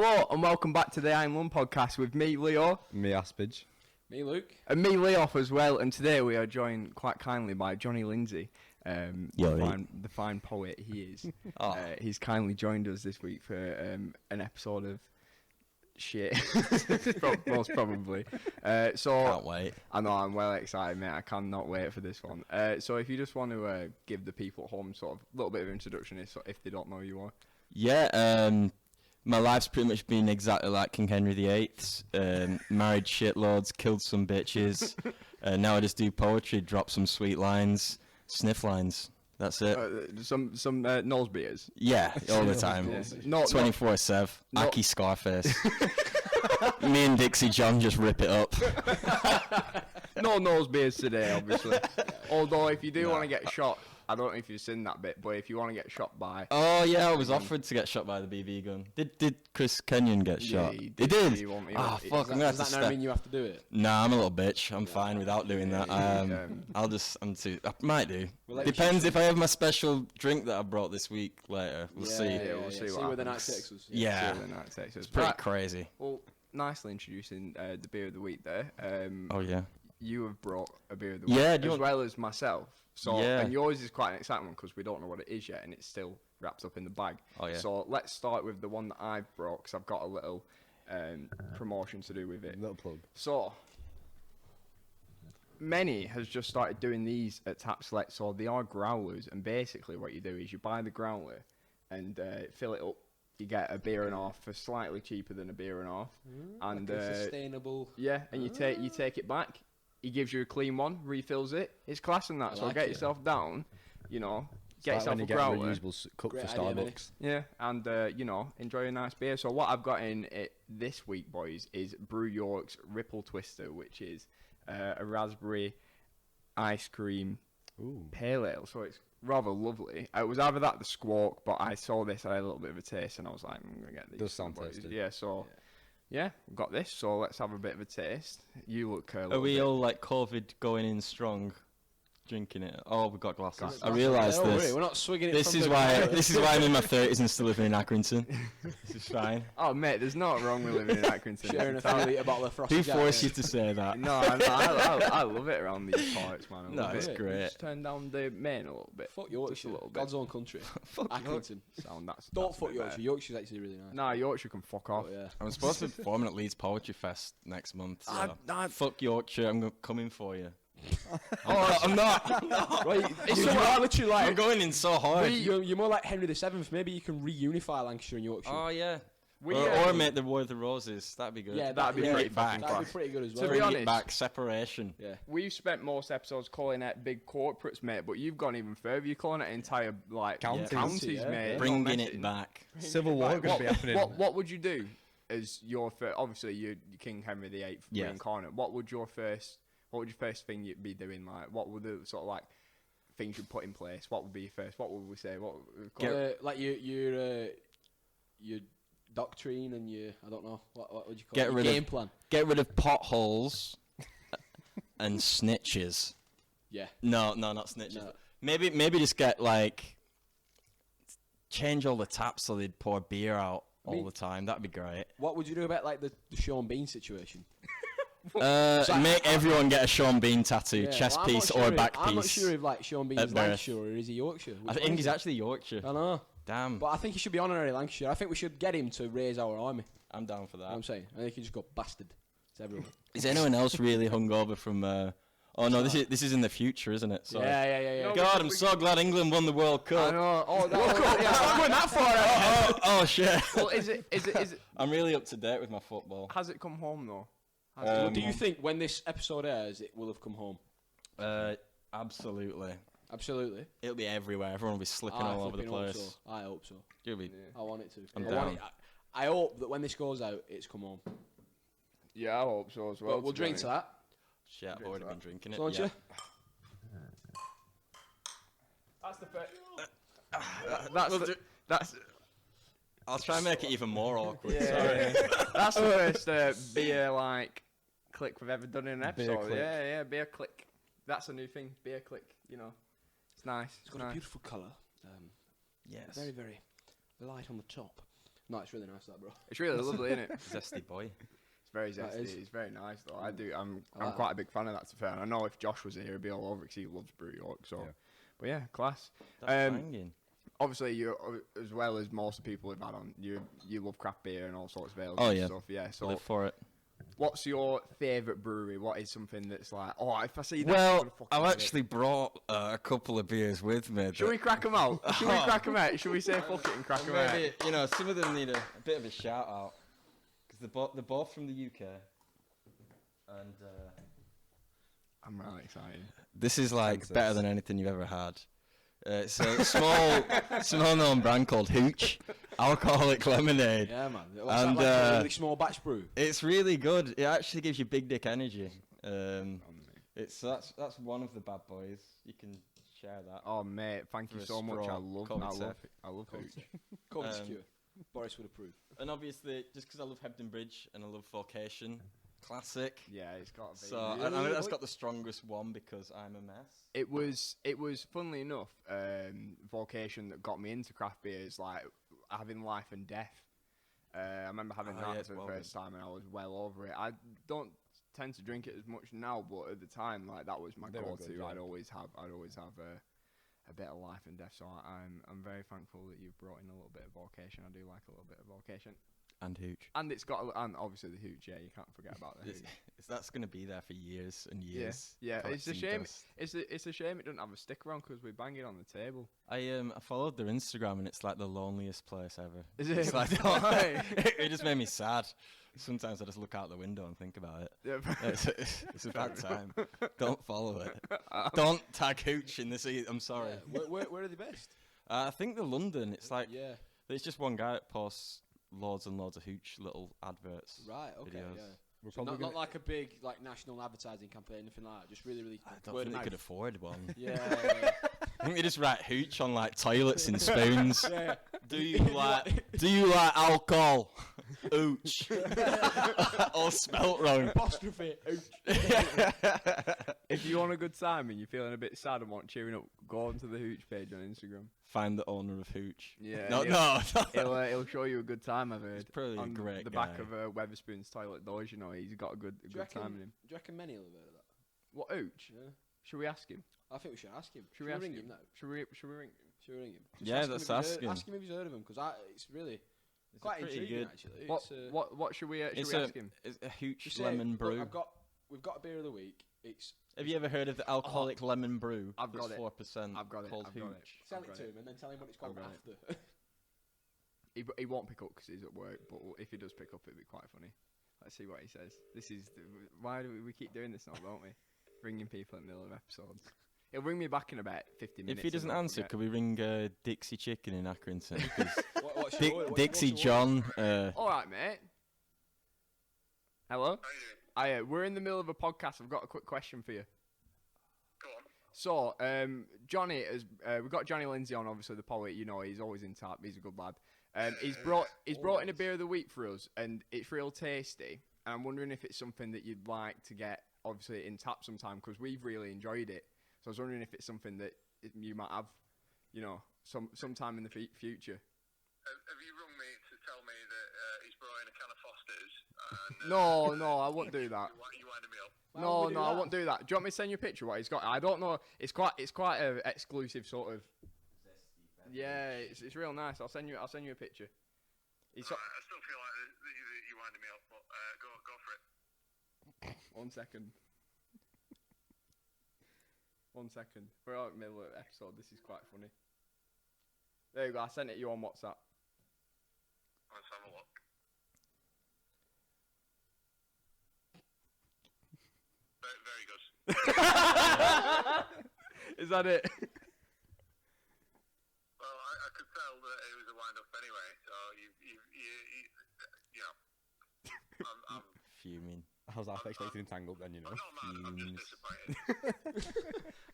Hello and welcome back to the I'm Lund podcast with me, Leo. Me, Aspage. Me, Luke. And me, Leoff, as well. And today we are joined quite kindly by Jonny Lindsey, the fine poet he is. He's kindly joined us this week for an episode of shit, most probably. Can't wait. I know, I'm well excited, mate. I cannot wait for this one. So if you just want to give the people at home sort of a little bit of introduction if they don't know who you are. Yeah, my life's pretty much been exactly like King Henry VIII's. Married shitloads, killed some bitches. Now I just do poetry, drop some sweet lines, sniff lines. That's it. Some nose beers. Yeah, all the time. 24/7. Aki Scarface. Me and Dixie John just rip it up. No nose beers today, obviously. Although if you do want to get shot, I don't know if you've seen that bit, but if you want to get shot by... Oh, yeah, I was offered to get shot by the BB gun. Did Chris Kenyon get shot? He did? Fuck, does that now mean you have to do it? Nah, I'm a little bitch. I'm fine without doing that. I might do. Depends if I have my special drink that I brought this week later. We'll see. Yeah, we'll see where the night takes us. Yeah. See where the night takes us. It's pretty crazy. Well, nicely introducing the beer of the week there. Oh, yeah. You have brought a beer of the week, as well as myself. So, and yours is quite an exciting one because we don't know what it is yet, and it's still wrapped up in the bag. Oh, yeah. So let's start with the one that I've brought because I've got a little promotion to do with it. Little plug. So, Many has just started doing these at Tap Select. So they are growlers, and basically what you do is you buy the growler and fill it up. You get a beer and a half for slightly cheaper than a beer and a half, and like sustainable. Yeah, and you take it back. He gives you a clean one, refills it. It's class and that. So get yourself down, get yourself a growler. Reusable cup for Starbucks. Yeah, and enjoy a nice beer. So what I've got in it this week, boys, is Brew York's Ripple Twister, which is a raspberry ice cream pale ale. So it's rather lovely. It was either that or the Squawk, but I saw this, I had a little bit of a taste, and I was like, I'm gonna get these. Does sound tasty. Yeah, so. Yeah, we've got this, so let's have a bit of a taste. You look Are we all like COVID going in strong, drinking it? Oh, we've got glasses. I realised this. We're not swigging it. This is why I'm in my 30s and still living in Accrington. This is fine. Oh, mate, there's nothing wrong with living in Accrington. Sharing a 3-litre bottle of Frosty. Who forced you to say that? No, I love it around these parts, man. No, it's great. Just turn down the main a little bit. Fuck Yorkshire. Just a little bit. God's own country. Fuck Accrington. Don't fuck Yorkshire. Yorkshire's actually really nice. Nah, Yorkshire can fuck off. Yeah. I'm supposed to be performing at Leeds Poetry Fest next month. So fuck Yorkshire. I'm coming for you. I'm not. Right, you are literally like I'm going in so hard. You're more like Henry VII. Maybe you can reunify Lancashire and Yorkshire. Oh yeah. Or make the War of the Roses. That'd be good. Yeah, that'd be pretty back. That'd be pretty good as well. To be honest, back separation. Yeah. We've spent most episodes calling it big corporates, mate, but you've gone even further. You're calling it entire counties, mate. Bringing it back. Civil War going to be happening. What would you do as your first? Obviously, you're King Henry VIII reincarnate. What would your first thing you'd be doing? Like, what would the sort of like things you'd put in place? What would be your first? What would we say? What like your doctrine and your I don't know what would you call it? Game plan. Get rid of potholes and snitches. Yeah. No, not snitches. No. Maybe just get change all the taps so they'd pour beer out all the time. That'd be great. What would you do about like the Sean Bean situation? Make everyone get a Sean Bean tattoo, chest piece or back piece. I'm not sure if Sean Bean's Lancashire or is he Yorkshire. I think he's actually Yorkshire. I know. Damn. But I think he should be honorary Lancashire. I think we should get him to raise our army. I'm down for that. You know what I'm saying. I think he can just go bastard to everyone. Is anyone else really hungover from? Oh no, this is in the future, isn't it? So. Yeah. No, God, I'm so glad England won the World Cup. I know. Oh, I'm going that far. Oh shit. Well, is it? I'm really up to date with my football. Has it come home though? Do you think when this episode airs, it will have come home? Absolutely. Absolutely. It'll be everywhere. Everyone will be slipping all over the place. So. I hope so. I want it to. I'm down. I hope that when this goes out, it's come home. Yeah, I hope so as well. But we'll drink to that. Shit, I've already been drinking it. Don't you? That's the first. I'll try and make it even more awkward. Yeah. Sorry. That's the first beer click we've ever done in an episode. Yeah, beer click. That's a new thing. Beer click. It's nice. It's got a beautiful colour. Yes. Very, very light on the top. No, it's really nice that, bro. It's really lovely, isn't it? Zesty boy. It's very That zesty. is. It's very nice though. I'm like quite a big fan of that. To be fair, and I know if Josh was here, he'd be all over because he loves Brew York. So, but yeah, class. That's banging. Obviously, you as well as most people we've had on, you love craft beer and all sorts of ales Oh, and yeah. stuff. Yeah. So, Live for it. what's your favourite brewery? What is something that's like, oh, if I see that, Well, I'm gonna fucking I've do it. actually brought a couple of beers with me. Should we crack them out? Should we crack them out? Should we say fuck it and crack them out? Maybe, you know, some of them need a bit of a shout out because they're both from the UK. And I'm really excited. this is like Kansas. better than anything you've ever had. It's a small known brand called Hooch Alcoholic Lemonade. Yeah, man. What's And, that, like a uh, really small batch brew? It's really good. It actually gives you big dick energy. That's one of the bad boys. You can share that. Oh mate, thank you For a so much. straw, I love Hooch. Covid secure. Boris would approve. And obviously, just because I love Hebden Bridge and I love Vocation, classic. Yeah, it's got to be. So I think that's got the strongest one because I'm a mess. It was funnily enough, Vocation that got me into craft beers, like having Life and Death. I remember having Oh, that yeah, for the well first time, and I was well over it. I don't tend to drink it as much now, but at the time, like that was my They were go-to. good, yeah. I'd always have a bit of Life and Death. So I'm very thankful that you've brought in a little bit of Vocation. I do like a little bit of Vocation, And Hooch. and it's got and obviously the Hooch. Yeah, you can't forget about the Hooch. That's going to be there for years and years. Yeah, it's a collecting shame. dust. It's a shame it doesn't have a sticker on because we bang it on the table. I followed their Instagram and it's like the loneliest place ever. Is it? It's like, Why? it just made me sad. Sometimes I just look out the window and think about it. Yeah, It's a bad time. Don't follow it. Don't tag Hooch in this. I'm sorry. Yeah. Where are they based? I think the London. It's like Yeah. there's just one guy that posts loads and loads of Hooch little adverts. Right. Okay. Videos. Yeah. We're So probably not like a big like national advertising campaign, anything like that. Just really I don't word think of they could mouth. afford one. Yeah. I think they just write Hooch on like toilets and spoons. Yeah. Do you like alcohol? Hooch. All spelt wrong. Apostrophe. if you want a good time and you're feeling a bit sad and want cheering up, go onto the Hooch page on Instagram. Find the owner of Hooch. Yeah. No, He'll he'll show you a good time. I've heard. He's probably a on great the guy. back of Weatherspoon's toilet doors. You know, he's got a good time in him. Do you reckon many will have heard of that? What Hooch? Yeah. Should we ask him? I think we should ask him. Should we ask ring him? him now? Should we ring him? Should we ring him? Yeah, ask him let's if he's ask heard- him. Ask him if he's heard of him because it's really It's quite pretty intriguing good. actually. What should we It's ask him? It's a Hooch Just say, lemon "Look, brew. we've got a beer of the week. It's Have you ever heard of the alcoholic lemon brew? I've got That's it. 4%. I've got it. Called I've got it. Hooch. sell I've it got to it. him and then tell him what it's called got after. He won't pick up because he's at work. But if he does pick up, it'd be quite funny. Let's see what he says. Why do we keep doing this now, don't we? Ringing people in the middle of episodes. He'll ring me back in about 50 minutes. If he doesn't and I'll answer, forget. could we ring Dixie Chicken in Accrington? 'Cause What's your Dixie word? John. All right, mate. Hello. We're in the middle of a podcast. I've got a quick question for you. Go on. So, Johnny we've got Jonny Lindsey on, obviously the poet. You know, he's always in tap. He's a good lad. He's brought in a beer of the week for us, and it's real tasty. And I'm wondering if it's something that you'd like to get, obviously in tap sometime, because we've really enjoyed it. So I was wondering if it's something that you might have, you know, sometime in the future. Have you rung me to tell me that he's brought in a can of Foster's? And, No, I won't do that. You winded me up. Why No, would we do I that? won't do that. Do you want me to send you a picture of what he's got? I don't know. It's quite a exclusive sort of. Yeah, it's real nice. I'll send you a picture. I still feel like you winded me up, but go for it. 1 second. 1 second. We're out in the middle of the episode. This is quite funny. There you go. I sent it you on WhatsApp. Let's have a look. Very good. Is that it? Well, I could tell that it was a wind-up anyway, so you know, I'm Fuming. I was half expecting Tangled then, you know. I'm not mad, I'm just disappointed.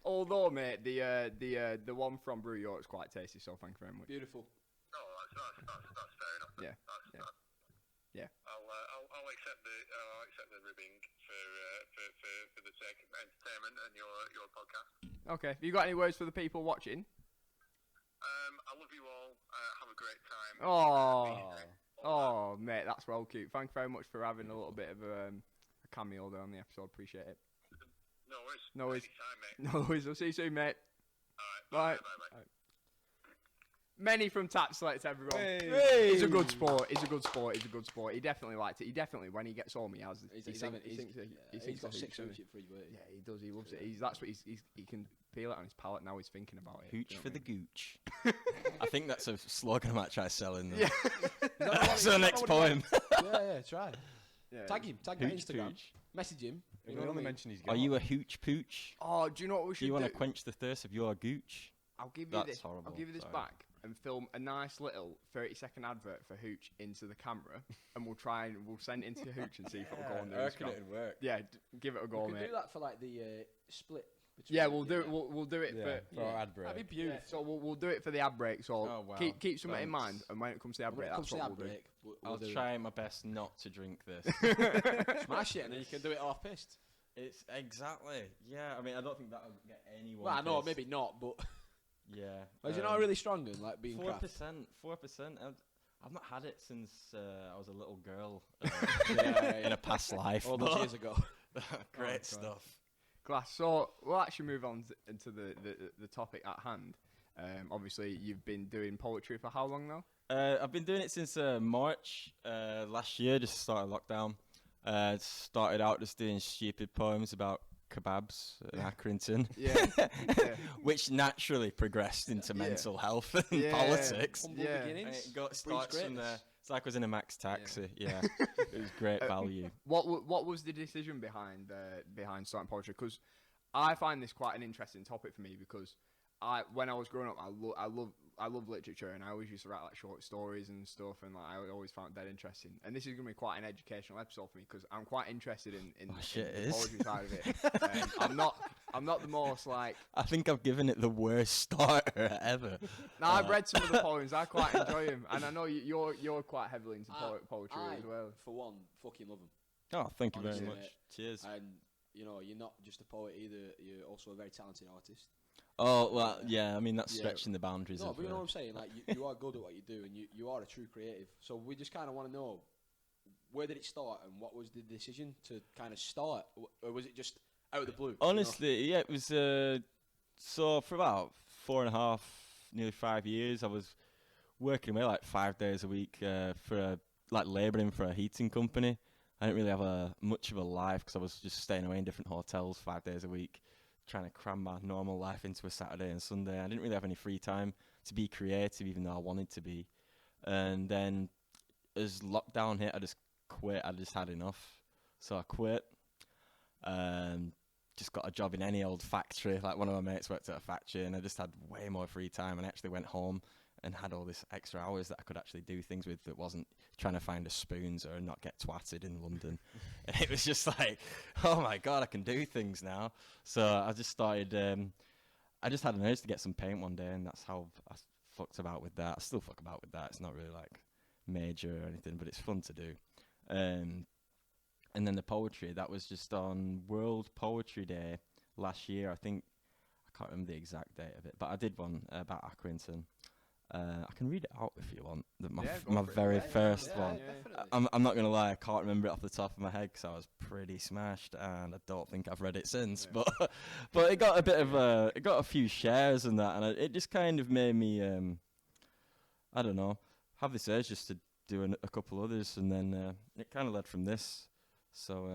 Although, mate, the one from Brew York's quite tasty. So thank you very much. Beautiful. No, that's fair enough. Yeah, That's, yeah. I'll accept the ribbing for the sake of entertainment and your podcast. Okay. Have you got any words for the people watching? I love you all. Have a great time. Oh, Oh, mate, that's well cute. Thank you very much for having a little bit of a cameo there on the episode. Appreciate it. No worries. No worries. Anytime, mate. No worries. I'll see you soon, mate. All right. Bye. Bye. Many from Tap Select, everyone. Hey. He's a good sport. He definitely liked it. He definitely, when he gets home, he has. He thinks he's got a six hooch, hooch it for you, yeah, he does. He loves it. That's what he can feel it on his palate now. He's thinking about it. Hooch You know for what the gooch. I think that's a slogan I might try selling. Yeah. That's the next poem. Yeah, try. Yeah. Tag him on Hooch Instagram. pooch. Message him. We only mention he's Are you a hooch pooch? Oh, do you know what we Do should you do? want to quench the thirst of your gooch? I'll give you That's this. horrible, I'll give you this sorry. back and film a nice little 30-second advert for Hooch into the camera, and we'll send it into Hooch and see if it'll go on the Instagram. it'd work. Yeah, give it a go, We could mate. do that for like the split. between Yeah, the- we'll do it. We'll do it For our ad break. That'd be for. beautiful. So we'll do it for the ad break. So Oh, wow. keep something in mind, Thanks. and when it comes to the ad When break, it comes that's to what that we'll do. break, we'll I'll do try my best not to drink this. Smash it, and then you can do it half pissed. It's exactly. Yeah, I mean, I don't think that'll get anyone. Well, I know, pissed. maybe not, but Yeah. is it not really strong and like being 4%. craft? 4%. I've not had it since I was a little girl Yeah, in a past life. all those years ago. Great God. stuff. Glass. So we'll actually move on into the topic at hand. Obviously, you've been doing poetry for how long now? I've been doing it since March last year, just started lockdown. Started out just doing stupid poems about kebabs in Accrington, Yeah. which naturally progressed into Yeah. mental health and Yeah. politics. Humble Yeah. And beginnings. it got brings starts from greatness. there. It's like I was in a max taxi. Yeah, it was great value. What was the decision behind starting poetry? Because I find this quite an interesting topic for me because when I was growing up, I love literature, and I always used to write like short stories and stuff, and like I always found that interesting. And this is going to be quite an educational episode for me because I'm quite interested in shit, the it is. poetry side of it. I'm not the most like. I think I've given it the worst starter ever. Now I've read some of the poems. I quite enjoy them, and I know you're quite heavily into poetry I, as well. for one, fucking love them. Oh, thank you very Honestly, much. mate. Cheers. And you're not just a poet either. You're also a very talented artist. Oh well, yeah. I mean that's Yeah. stretching the boundaries. No, of but you know what I'm saying. Like you are good at what you do, and you are a true creative. So we just kind of want to know, where did it start, and what was the decision to kind of start, or was it just out of the blue? Honestly, yeah, it was. So for about 4.5, nearly 5 years, I was working away like 5 days a week for labouring for a heating company. I didn't really have much of a life because I was just staying away in different hotels 5 days a week, trying to cram my normal life into a Saturday and Sunday. I didn't really have any free time to be creative, even though I wanted to be. And then as lockdown hit, I just quit. I just had enough, so I quit. Just got a job in any old factory. Like one of my mates worked at a factory, and I just had way more free time. And I actually went home and had all this extra hours that I could actually do things with that wasn't trying to find a spoons or not get twatted in London. And it was just like, oh my God, I can do things now. So I just started, I just had an urge to get some paint one day, and that's how I fucked about with that. I still fuck about with that. It's not really like major or anything, but it's fun to do. And then the poetry, that was just on World Poetry Day last year. I think, I can't remember the exact date of it, but I did one about Accrington. I can read it out if you want. My very first one. I'm not gonna lie, I can't remember it off the top of my head because I was pretty smashed, and I don't think I've read it since. Yeah. But it got a bit of it got a few shares and that, and it just kind of made me I don't know, have this urge just to do a couple others, and then it kind of led from this. So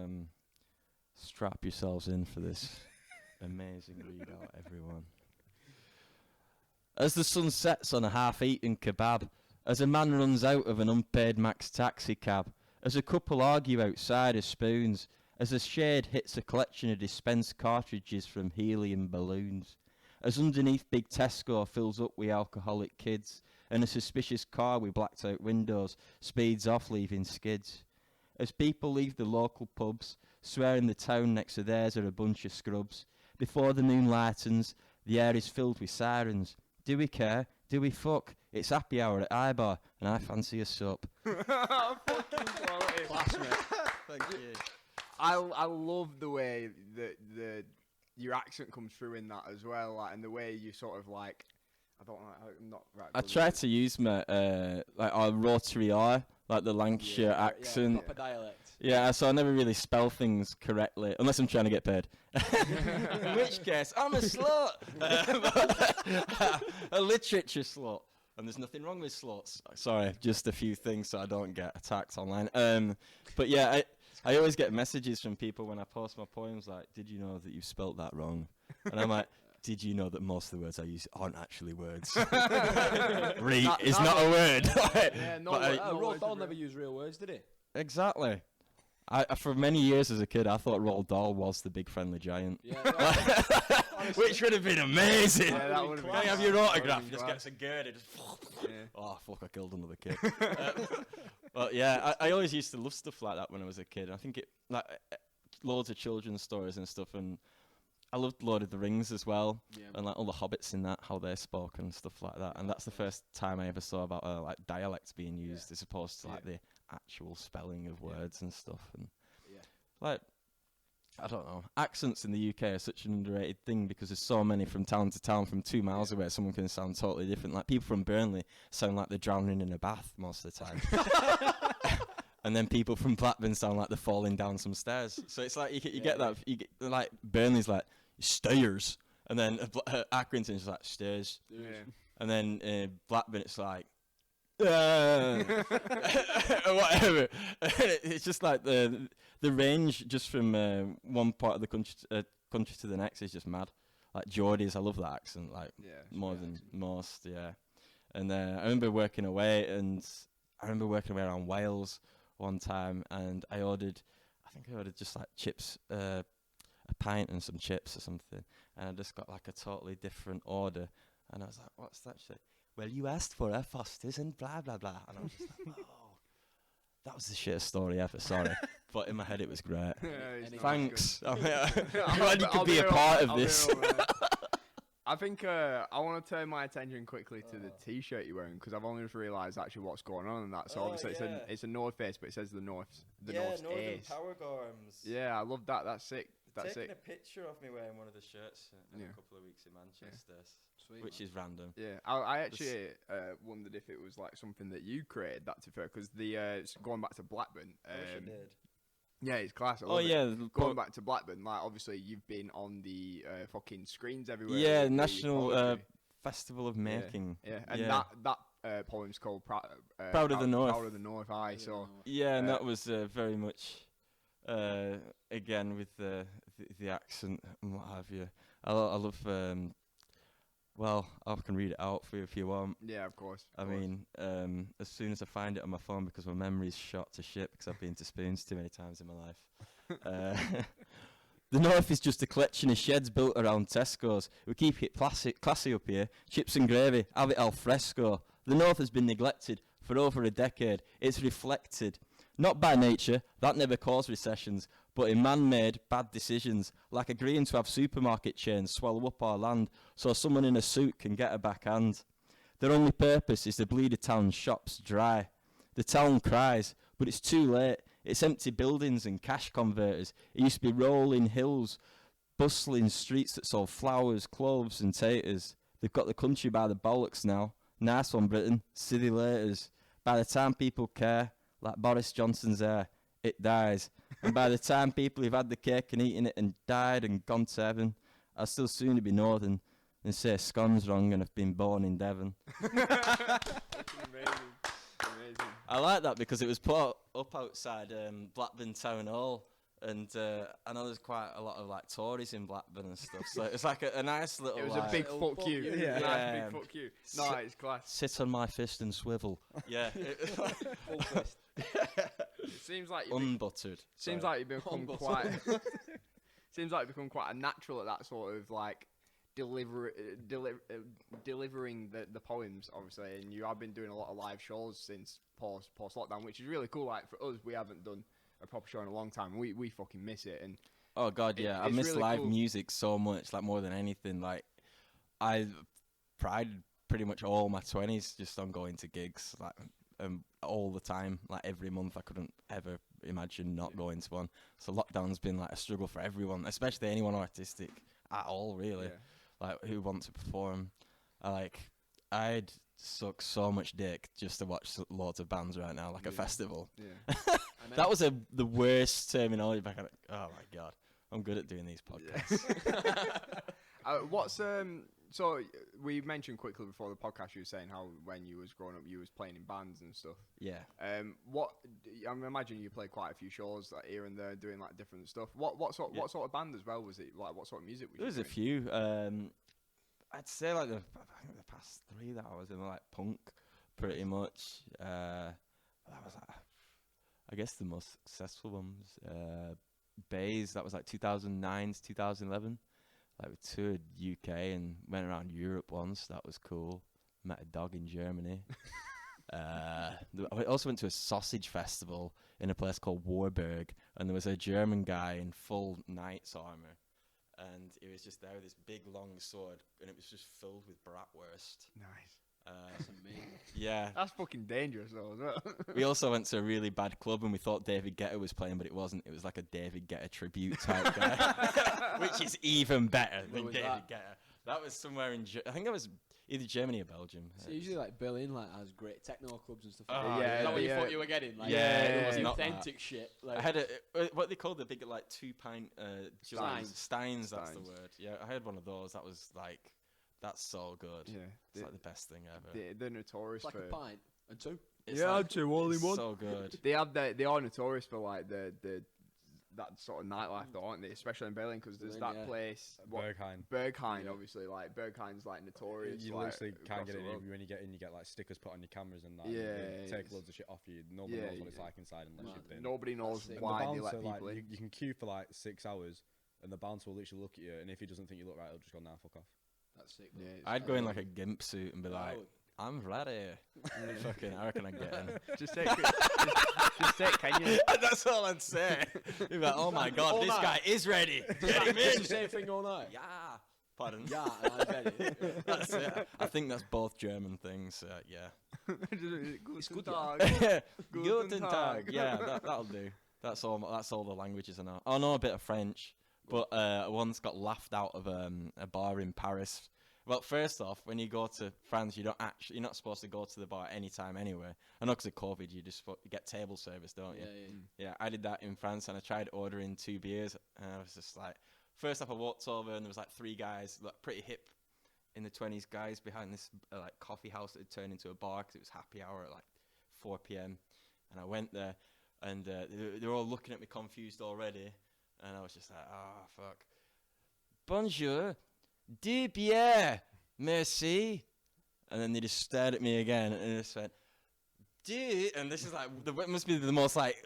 strap yourselves in for this amazing readout, everyone. As the sun sets on a half-eaten kebab, as a man runs out of an unpaid max taxi cab, as a couple argue outside of spoons, as a shade hits a collection of dispensed cartridges from helium balloons, as underneath Big Tesco fills up with alcoholic kids, and a suspicious car with blacked out windows speeds off leaving skids, as people leave the local pubs, swearing the town next to theirs are a bunch of scrubs, before the moon lightens, the air is filled with sirens. Do we care? Do we fuck? It's happy hour at iBar, and I fancy a sup. Fucking quality. Class, mate. Thank you. I love the way that your accent comes through in that as well, like, and the way you sort of like. I don't know. I'm not right. I try to use my like our rotary R, like the Lancashire accent. Proper dialect. Yeah, so I never really spell things correctly unless I'm trying to get paid. In which case, I'm a slut. A literature slut. And there's nothing wrong with sluts. Sorry, just a few things so I don't get attacked online. But yeah, I always get messages from people when I post my poems like, did you know that you spelt that wrong? And I'm like, did you know that most of the words I use aren't actually words? Re is not a word. Yeah, no, Roald Dahl never used real words, did he? Exactly. For many years as a kid, I thought Roald Dahl was the big friendly giant. Yeah. Which would have been amazing. Yeah, that would have been. Can I have your autograph? He just gets a girder. Yeah. Oh, fuck, I killed another kid. But yeah, I always used to love stuff like that when I was a kid. I think like loads of children's stories and stuff. And I loved Lord of the Rings as well. Yeah. And like all the hobbits in that, how they spoke and stuff like that. And that's the first time I ever saw about like dialects being used as opposed to like the actual spelling of words and stuff. And like, I don't know, accents in the UK are such an underrated thing because there's so many from town to town. From 2 miles away, someone can sound totally different. Like people from Burnley sound like they're drowning in a bath most of the time. And then people from Blackburn sound like they're falling down some stairs. So it's like you get that. You get, like Burnley's like stairs, and then Accrington's like stairs. Yeah. And then Blackburn it's like or whatever. It's just like the range just from one part of the country to the next is just mad. Like Geordie's, I love that accent like more than most. Yeah. And I remember working away around Wales one time, and I think I ordered just like chips, a pint and some chips or something, and I just got like a totally different order, and I was like, what's that shit? Well, you asked for a Foster's and blah blah blah, and I was just like, oh, that was the shittest story ever, sorry. But in my head it was great. Thanks. I'm glad you could be a part of this. I think I want to turn my attention quickly to the T-shirt you're wearing because I've only just realised actually what's going on in that. So obviously it's a North Face, but it says the North's Northern Ace. Power Gorms. Yeah, I love that. That's sick. That's Taking sick. a picture of me wearing one of the shirts in a couple of weeks in Manchester, Sweet, which is random. Yeah, I actually wondered if it was like something that you created that to fair because going back to Blackburn. I wish I did. Yeah, it's class. Going back to Blackburn, like obviously you've been on the fucking screens everywhere. Yeah, National Festival of Making. Yeah, and that poem's called Proud of the North. Proud of the North. Aye, so yeah, and that was very much again with the accent and what have you. I love. Well, I can read it out for you if you want. Yeah, of course. I mean, as soon as I find it on my phone, because my memory's shot to shit because I've been to Spoons too many times in my life. The North is just a collection of sheds built around Tesco's. We keep it classy up here. Chips and gravy, have it al fresco. The North has been neglected for over a decade. It's reflected, not by nature, that never caused recessions, but in man-made bad decisions, like agreeing to have supermarket chains swallow up our land so someone in a suit can get a backhand. Their only purpose is to bleed a town's shops dry. The town cries, but it's too late. It's empty buildings and cash converters. It used to be rolling hills, bustling streets that sold flowers, cloves and taters. They've got the country by the bollocks now. Nice one, Britain. See you laters. By the time people care, like Boris Johnson's hair, it dies. And by the time people who've had the cake and eaten it and died and gone to heaven, I'll still sooner be northern than say scone's wrong and have been born in Devon. Amazing. I like that because it was put up outside Blackburn Town Hall, and I know there's quite a lot of like Tories in Blackburn and stuff, so it's like a nice little. It was a big fuck you. Yeah. Nice big fuck you. No, it's class. Sit on my fist and swivel. Yeah. Full fist. It seems like unbuttered. Seems like you've become quite. Seems like you've become quite a natural at that sort of like delivering the poems, obviously, and you have been doing a lot of live shows since post lockdown, which is really cool. Like for us, we haven't done a proper show in a long time. We fucking miss it. And oh god, yeah, I miss really live cool. music so much, like more than anything. Like I prided pretty much all my 20s just on going to gigs, like all the time, like every month. I couldn't ever imagine not going to one. So lockdown's been like a struggle for everyone, especially anyone artistic at all, really. Like who wants to perform. I I'd suck so much dick just to watch loads of bands right now, like a festival. Yeah. That was the worst terminology back. Oh my god, I'm good at doing these podcasts. What's so we mentioned quickly before the podcast, you were saying how when you was growing up you was playing in bands and stuff. Yeah. What I imagine you played quite a few shows like here and there doing like different stuff. What sort of band as well was it? Like what sort of music was There was you a few. I'd say like the past 3 that I was in like punk, pretty much. That was I guess the most successful ones. Bays, that was like 2009 to 2011. Like we toured UK and went around Europe once. That was cool. Met a dog in Germany. I also went to a sausage festival in a place called Warburg, and there was a German guy in full knight's armor, and he was just there with this big long sword, and it was just filled with bratwurst. Nice. That's amazing. Yeah. That's fucking dangerous though, as well. We also went to a really bad club and we thought David Guetta was playing, but it wasn't. It was like a David Guetta tribute type guy, which is even better than was David that? Guetta. That was somewhere in, I think that was either Germany or Belgium. So usually like Berlin like has great techno clubs and stuff. Oh, Like that. yeah, Is that what you yeah. thought you were getting? Like, Yeah, it it was was not authentic shit. Like, I had what they call the big like 2-pint Steins. That's the Steins. word. Yeah, I had one of those. That was like, that's so good. Yeah. It's like the best thing ever. They're notorious it's like for a pint and two. It's yeah, like, two only it's one. so good. They are notorious for like the that sort of nightlife, though, aren't they? Especially in Berlin, because there's Berlin, that yeah. place, Berghain. yeah. Obviously, like Berghein's like notorious. You like, literally can't across get the in. world. When you get in, you get like stickers put on your cameras and that. Yeah, and they take it's- loads of shit off you. Nobody Yeah, knows what it's yeah. like inside unless Mad. you've been. Nobody knows sick. why And they the let bouncer, people like, in. you can queue for like 6 hours, and the bouncer will literally look at you, and if he doesn't think you look right, he'll just go, "Nah, fuck off." That's sick. Yeah, it's I'd go in like a gimp suit and be Yeah, I like, would. I'm ready. Fucking, I reckon I'd get in. just say, just say, can you? That's all I'd say. You'd be like, oh my god, All this night. guy is ready. Get him It's in. the same thing all night. Yeah. Pardon. Yeah, and I bet it. That's it. I think that's both German things. Yeah. Guten Tag. Tag. Guten Tag. Yeah, that'll do. That's all the languages I know. I know a bit of French, but I once got laughed out of a bar in Paris. Well, first off, when you go to France, you're not supposed to go to the bar anytime anyway. I know because of COVID, you get table service, don't you? Yeah, I did that in France, and I tried ordering 2 beers, and I was just like, first off, I walked over, and there was like 3 guys, like pretty hip, in the 20s, guys behind this like coffee house that had turned into a bar because it was happy hour at like 4 p.m. And I went there, and they were all looking at me confused already, and I was just like, oh fuck. Bonjour, 2 bières, merci. And then they just stared at me again, and just went, dude, and this is like, it must be the most like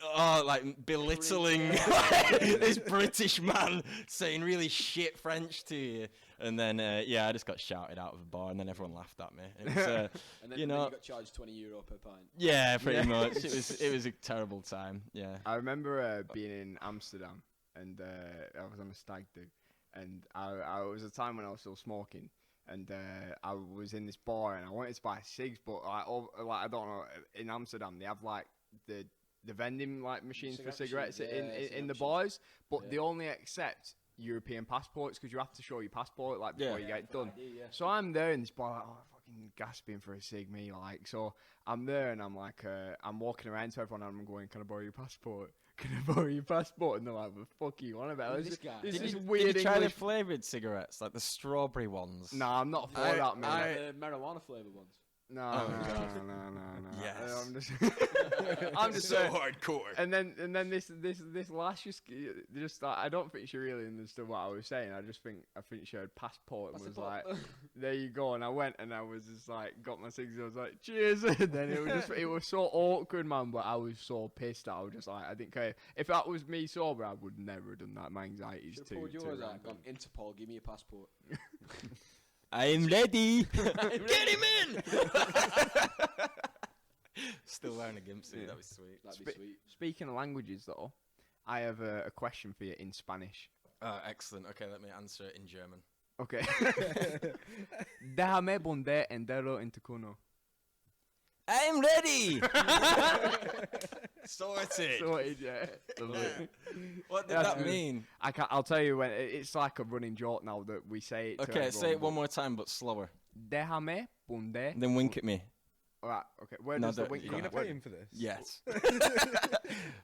belittling, this British man saying really shit French to you. And then, I just got shouted out of a bar, and then everyone laughed at me. It was, And then you you know, got charged €20 per pint. yeah, pretty much. It was a terrible time. Yeah. I remember being in Amsterdam, and I was on a stag do, and I was a time when I was still smoking, and I was in this bar, and I wanted to buy cigs, but I don't know, in Amsterdam they have like the vending like machines for Cigarette cigarettes machines, in the cigarette bars, but Yeah. they only accept European passports because you have to show your passport like before you get it done. Yeah. So I'm there in this bar, like, fucking gasping for a cig, me, like. So I'm there, and I'm like, I'm walking around to everyone, and I'm going, "Can I borrow your passport? Can I borrow your passport?" And they're like, "What the fuck are you on about?" Who's This, this guy? this Did is Did weird you try the English. flavoured cigarettes, like the strawberry ones? Nah, I'm not for that, man. Like the marijuana flavoured ones. No. Yes. I'm just so saying. hardcore. And then this lash just like, I don't think she really understood what I was saying. I think she heard passport and was like, "There you go." And I went, and I was just like, got my cigs. I was like, "Cheers." And then it was so awkward, man. But I was so pissed. I was just like, I didn't care. If that was me sober, I would never have done that. My anxiety's Should too. have pulled yours out. rampant. Gone, Interpol, give me your passport. I'm ready. Get him in. Still wearing a gimp suit. Yeah. That was sweet. That'd be sweet. Speaking of languages, though, I have a question for you in Spanish. Excellent. Okay, let me answer it in German. Okay. Déjame poner entero en tu culo. I'm ready. Sorted. Sorted, yeah. Lovely. What did That's that good. mean? I'll tell you when it's like a running joke now that we say it. to Okay, say it everyone, one more time, but slower. Déjame punde. Then wink at me. Alright, okay. Where No, does the don't- wink you You're come? gonna pay him for this? Yes.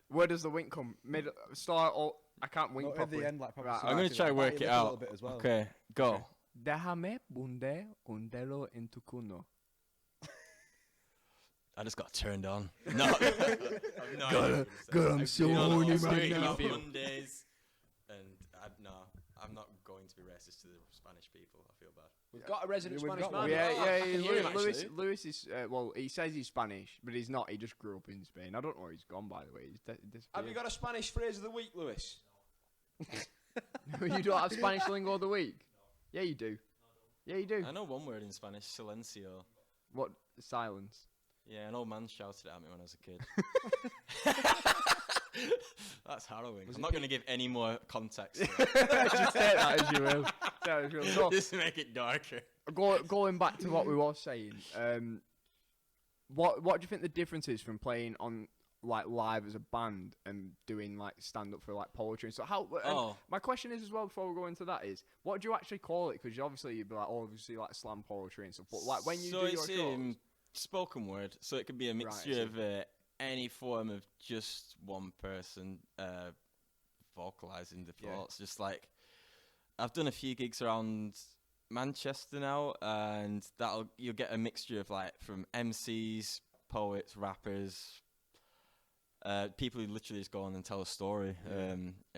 Where does the wink come? Mid, start, or I can't wink Not at properly. the end, like probably. Right, I'm gonna starting, try to like, work bite it your lip a little out. bit as well. Okay, go. Okay. Déjame punde un dedo en tu cuno. I just got turned on. No. I'm I'm so horny right now. Mondays, and I'm not going to be racist to the Spanish people. I feel bad. We've got a resident Yeah, we've Spanish got man. one. Yeah, Oh, I can hear him, Lewis, actually. Lewis is, well, he says he's Spanish, but he's not. He just grew up in Spain. I don't know where he's gone, by the way. He's Have you got a Spanish phrase of the week, Lewis? You don't have Spanish lingo of the week? Yeah, you do. Yeah, you do. I know one word in Spanish, silencio. What? Silence. Yeah, an old man shouted at me when I was a kid. That's harrowing. I'm not going to give any more context. To Just take that as you will. Take that as you will. So, it. Just to make it darker. going back to what we were saying, what do you think the difference is from playing on like live as a band and doing like stand up for like poetry and so and my question is as well before we go into that is what do you actually call it? Because obviously you'd be like obviously like slam poetry and stuff, but like when you so do it's your shows, spoken word, so it could be a mixture of any form of just one person vocalizing the thoughts. Just like I've done a few gigs around Manchester now, and you'll get a mixture of like from MCs, poets, rappers, people who literally just go on and tell a story,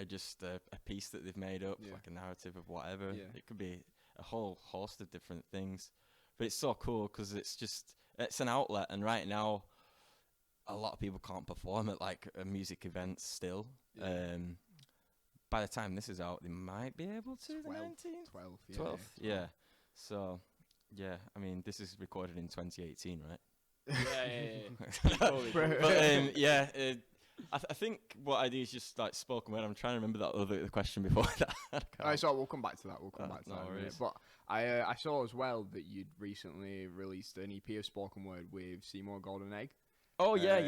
just a piece that they've made up, like a narrative of whatever. It could be a whole host of different things, but it's so cool because it's an outlet, and right now a lot of people can't perform at like a music events still. By the time this is out, they might be able to. 12th, yeah. So, yeah, I mean, this is recorded in 2018, right? I think what I do is just like spoken word. I'm trying to remember the question before that. Alright, so we'll come back to that. We'll come back to no that in a minute. worries. But I saw as well that you'd recently released an EP of spoken word with Seymour Golden Egg. Oh yeah.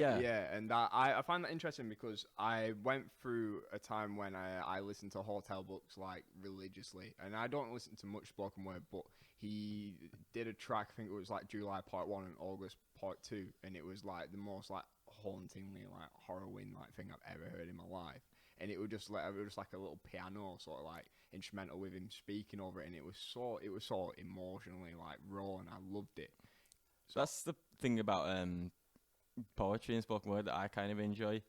And I find that interesting because I went through a time when I listened to hotel books like religiously, and I don't listen to much spoken word, but he did a track, I think it was like July Part 1 and August Part 2, and it was like the most like hauntingly like harrowing like thing I've ever heard in my life. And it was just like a little piano sort of like instrumental with him speaking over it, and it was so emotionally like raw, and I loved it. So that's the thing about poetry and spoken word that I kind of enjoy.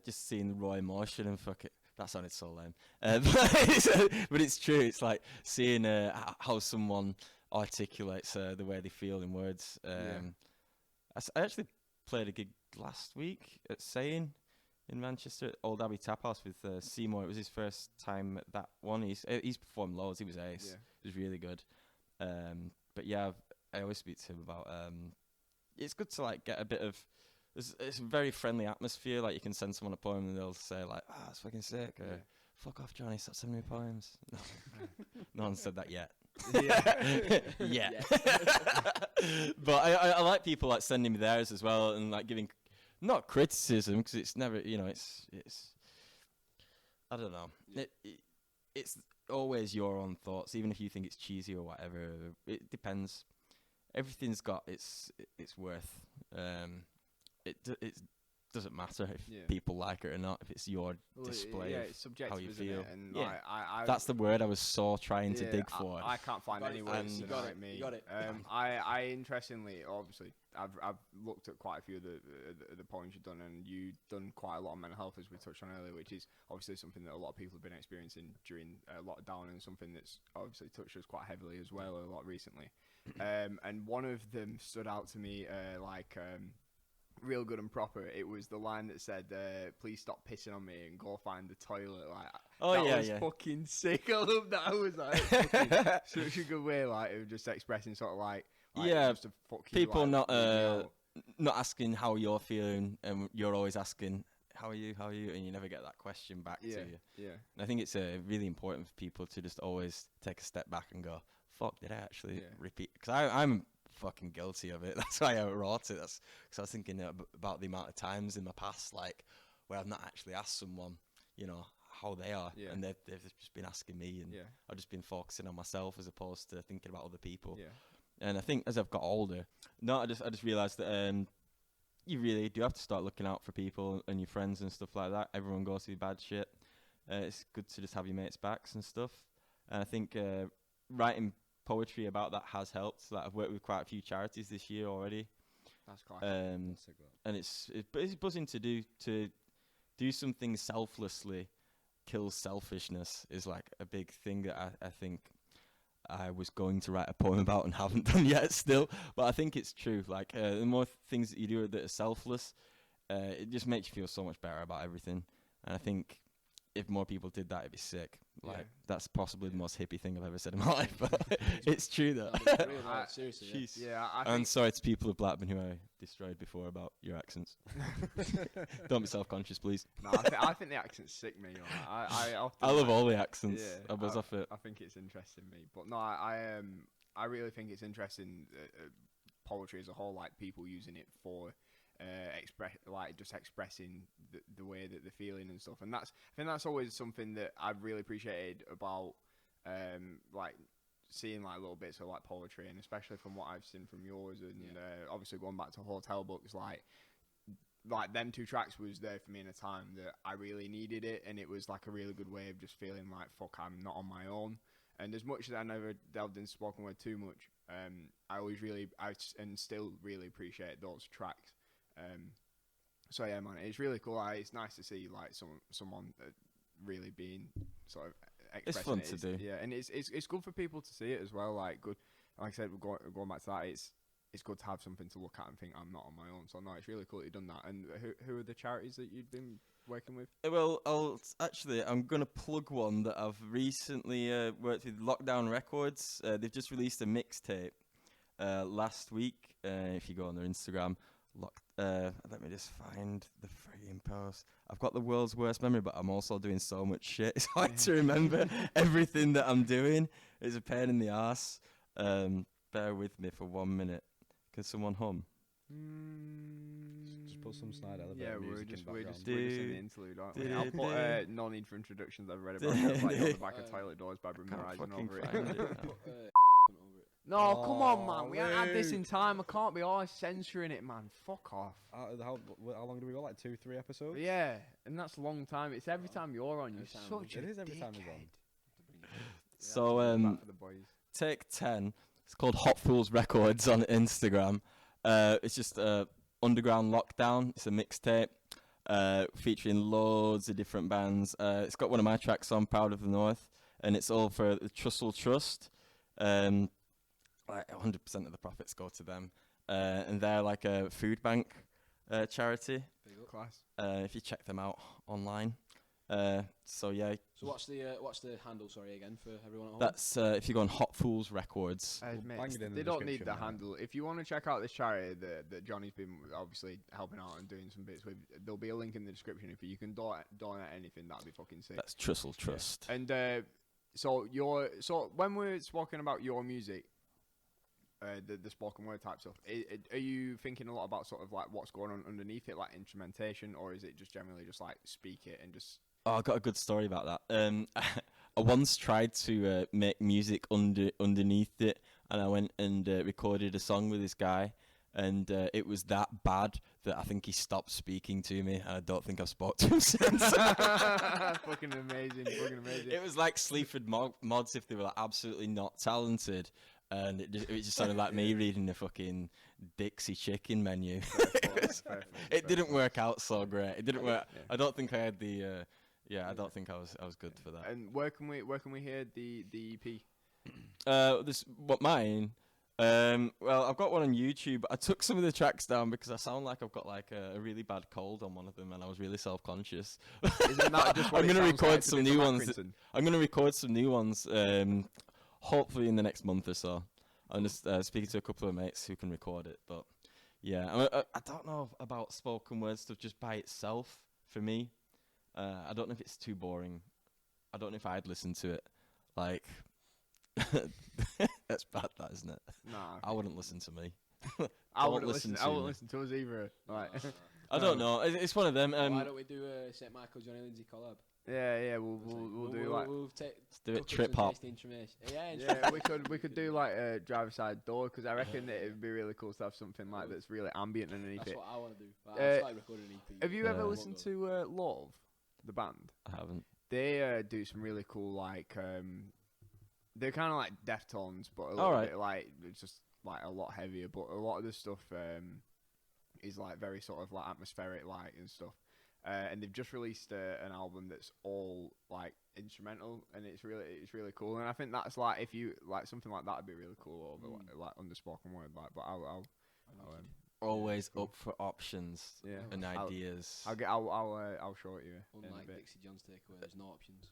Just seeing the raw emotion and fuck it. That sounded so lame. But it's true. It's like seeing how someone articulates the way they feel in words. I actually played a gig last week at Saying in Manchester at Old Abbey Tap House with Seymour. It was his first time at that one. He's performed loads. He was ace. Yeah. It was really good. But yeah, I always speak to him about... it's good to like get a bit of... It's a very friendly atmosphere. Like you can send someone a poem and they'll say like, it's fucking sick. Or, fuck off, Johnny, stop sending me poems. No one's said that yet. Yeah. But I like people like sending me theirs as well and like giving, not criticism, because it's never, it's I don't know. It's always your own thoughts, even if you think it's cheesy or whatever. It depends. Everything's got its worth. It doesn't matter if people like it or not. If it's your display it's of subjective, how you isn't feel. it? And Yeah, I that's the word I was so trying to dig for. I can't find any words You to got know it. me. You got it. I interestingly, obviously, I've looked at quite a few of the poems you've done, and you've done quite a lot on mental health, as we touched on earlier, which is obviously something that a lot of people have been experiencing during lockdown, and something that's obviously touched us quite heavily as well a lot recently. And one of them stood out to me real good and proper. It was the line that said, please stop pissing on me and go find the toilet. Like, that was fucking sick. I love that. I was like, such a good way, like, of just expressing sort of like just a fuck you, people like, not asking how you're feeling, and you're always asking how are you, and you never get that question back to you. Yeah. And I think it's really important for people to just always take a step back and go, fuck, did I actually repeat? Because I'm fucking guilty of it. That's why I wrote it. That's because I was thinking about the amount of times in my past, like, where I've not actually asked someone, how they are, and they've just been asking me, and I've just been focusing on myself as opposed to thinking about other people. And I think as I've got older, I just realised that you really do have to start looking out for people and your friends and stuff like that. Everyone goes through bad shit. It's good to just have your mates' backs and stuff. And I think writing poetry about that has helped. Like I've worked with quite a few charities this year already. That's class. And it's buzzing to do something selflessly. Kills selfishness is like a big thing that I think I was going to write a poem about and haven't done yet still, but I think it's true. Like the more things that you do that are selfless, it just makes you feel so much better about everything. And I think if more people did that, it'd be sick. Like that's possibly the most hippie thing I've ever said in my life, but it's true though. Seriously, yeah. I'm sorry to people of Blackburn who I destroyed before about your accents. Don't be self-conscious, please. No, I think the accent's sick, me. I love all the accents. Yeah, I buzz off it. I think it's interesting, me. But no, I really think it's interesting. Poetry as a whole, like people using it for expressing the way that they're feeling and stuff, and I think that's always something that I've really appreciated about like seeing like little bits of like poetry, and especially from what I've seen from yours, and obviously going back to Hotel Books, like them two tracks was there for me in a time that I really needed it, and it was like a really good way of just feeling like fuck, I'm not on my own. And as much as I never delved into spoken word too much, I still really appreciate those tracks. So yeah, man, it's really cool. It's nice to see like someone really being sort of expressing it's fun to do. Yeah, and it's good for people to see it as well. Like good, like I said, going back to that, it's good to have something to look at and think I'm not on my own. So no, it's really cool that you've done that. And who are the charities that you've been working with? Well, I'm gonna plug one that I've recently worked with, Lockdown Records. They've just released a mixtape last week. If you go on their Instagram. Let me just find the freaking post. I've got the world's worst memory, but I'm also doing so much shit. It's hard to remember everything that I'm doing. It's a pain in the ass. Bear with me for 1 minute. Can someone hum? Just put some snide elevator music in the we're background. just in the interlude, aren't we? I'll put No Need for Introductions. I've read about it, like on the back of Toilet Doors by Brim Horizon over it. No, come on, man. We haven't had this in time. I can't be always censoring it, man. Fuck off. How long do we go? Like 2-3 episodes? Yeah, and that's a long time. It's every time you're on. You're such a It is every time he's dickhead. on. So For the boys. take 10. It's called Hot Fools Records on Instagram. It's just Underground Lockdown. It's a mixtape featuring loads of different bands. It's got one of my tracks on, Proud of the North, and it's all for the Trussell Trust. Like 100% of the profits go to them, and they're like a food bank charity. Class. If you check them out online. So yeah. So what's the handle? Sorry again for everyone at home. That's if you go on Hot Fools Records. They don't need the handle. If you want to check out this charity that Johnny's been obviously helping out and doing some bits with, there'll be a link in the description. If you can donate anything, that'd be fucking sick. That's Trussell Trust. Yeah. And so when we're talking about your music, the spoken word type stuff, are you thinking a lot about sort of like what's going on underneath it, like instrumentation, or is it just generally just like speak it and just? Oh, I got a good story about that. I once tried to make music underneath it, and I went and recorded a song with this guy, and it was that bad that I think he stopped speaking to me, and I don't think I've spoke to him since. Fucking amazing. It was like Sleaford Mods if they were like absolutely not talented. And it just sounded like me reading the fucking Dixie chicken menu. It didn't work out so great. It didn't work. Yeah. I don't think I had the. I don't think I was good for that. And where can we hear the EP? Mine. Well, I've got one on YouTube. I took some of the tracks down because I sound like I've got like a really bad cold on one of them, and I was really self-conscious. Isn't that just what I'm gonna record like some new ones. I'm gonna record some new ones. Hopefully in the next month or so. I'm just speaking to a couple of mates who can record it. But yeah, I don't know about spoken word stuff just by itself for me. I don't know if it's too boring. I don't know if I'd listen to it. Like, that's bad, that, isn't it? Nah. I wouldn't listen to me. I wouldn't listen to us either. Like, I don't know. It's one of them. Why don't we do a St. Michael Jonny Lindsey collab? Yeah, we'll do like. Let's do it trip hop. Yeah, we could do like a driver side door because I reckon that it'd be really cool to have something like that's really ambient underneath it. That's what I want to do. I started recording an EP. Have you ever Yeah. listened to Love, the band? I haven't. They do some really cool like they're kind of like Deftones, but a little Alright. bit like it's just like a lot heavier. But a lot of the stuff is like very sort of like atmospheric light and stuff. And they've just released an album that's all like instrumental, and it's really cool. And I think that's like if you like something like that would be really cool over like underspoken word. Like, but I'll Always up for options and I'll- ideas. I'll show it you. in a Unlike bit. Dixie John's takeaway, there's no options.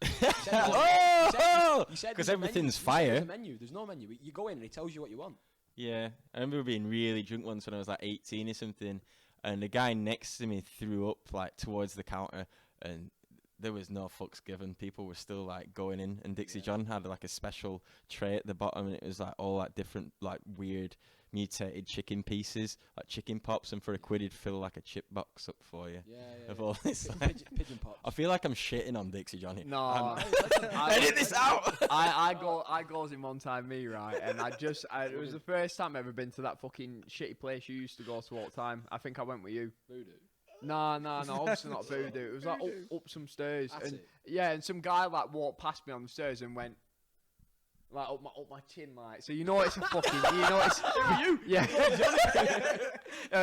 Oh! You said Because there's a everything's menu. You said fire. There's a menu. There's no menu. You go in and he tells you what you want. Yeah, I remember being really drunk once when I was like 18 or something, and the guy next to me threw up like towards the counter, and there was no fucks given. People were still like going in, and Dixie John had like a special tray at the bottom, and it was like all like different like weird mutated chicken pieces, like chicken pops, and for £1 he'd fill like a chip box up for you. Yeah. Of all this, Pigeon pops. I feel like I'm shitting on Dixie John here. No, Edit this out. I goes in one time, me right, and it was the first time I've ever been to that fucking shitty place you used to go to all the time. I think I went with you. Voodoo. No, obviously not Voodoo. It was like up some stairs, That's and it. and some guy like walked past me on the stairs and went like up my chin, like. So you know it's a fucking, you know it's you, yeah.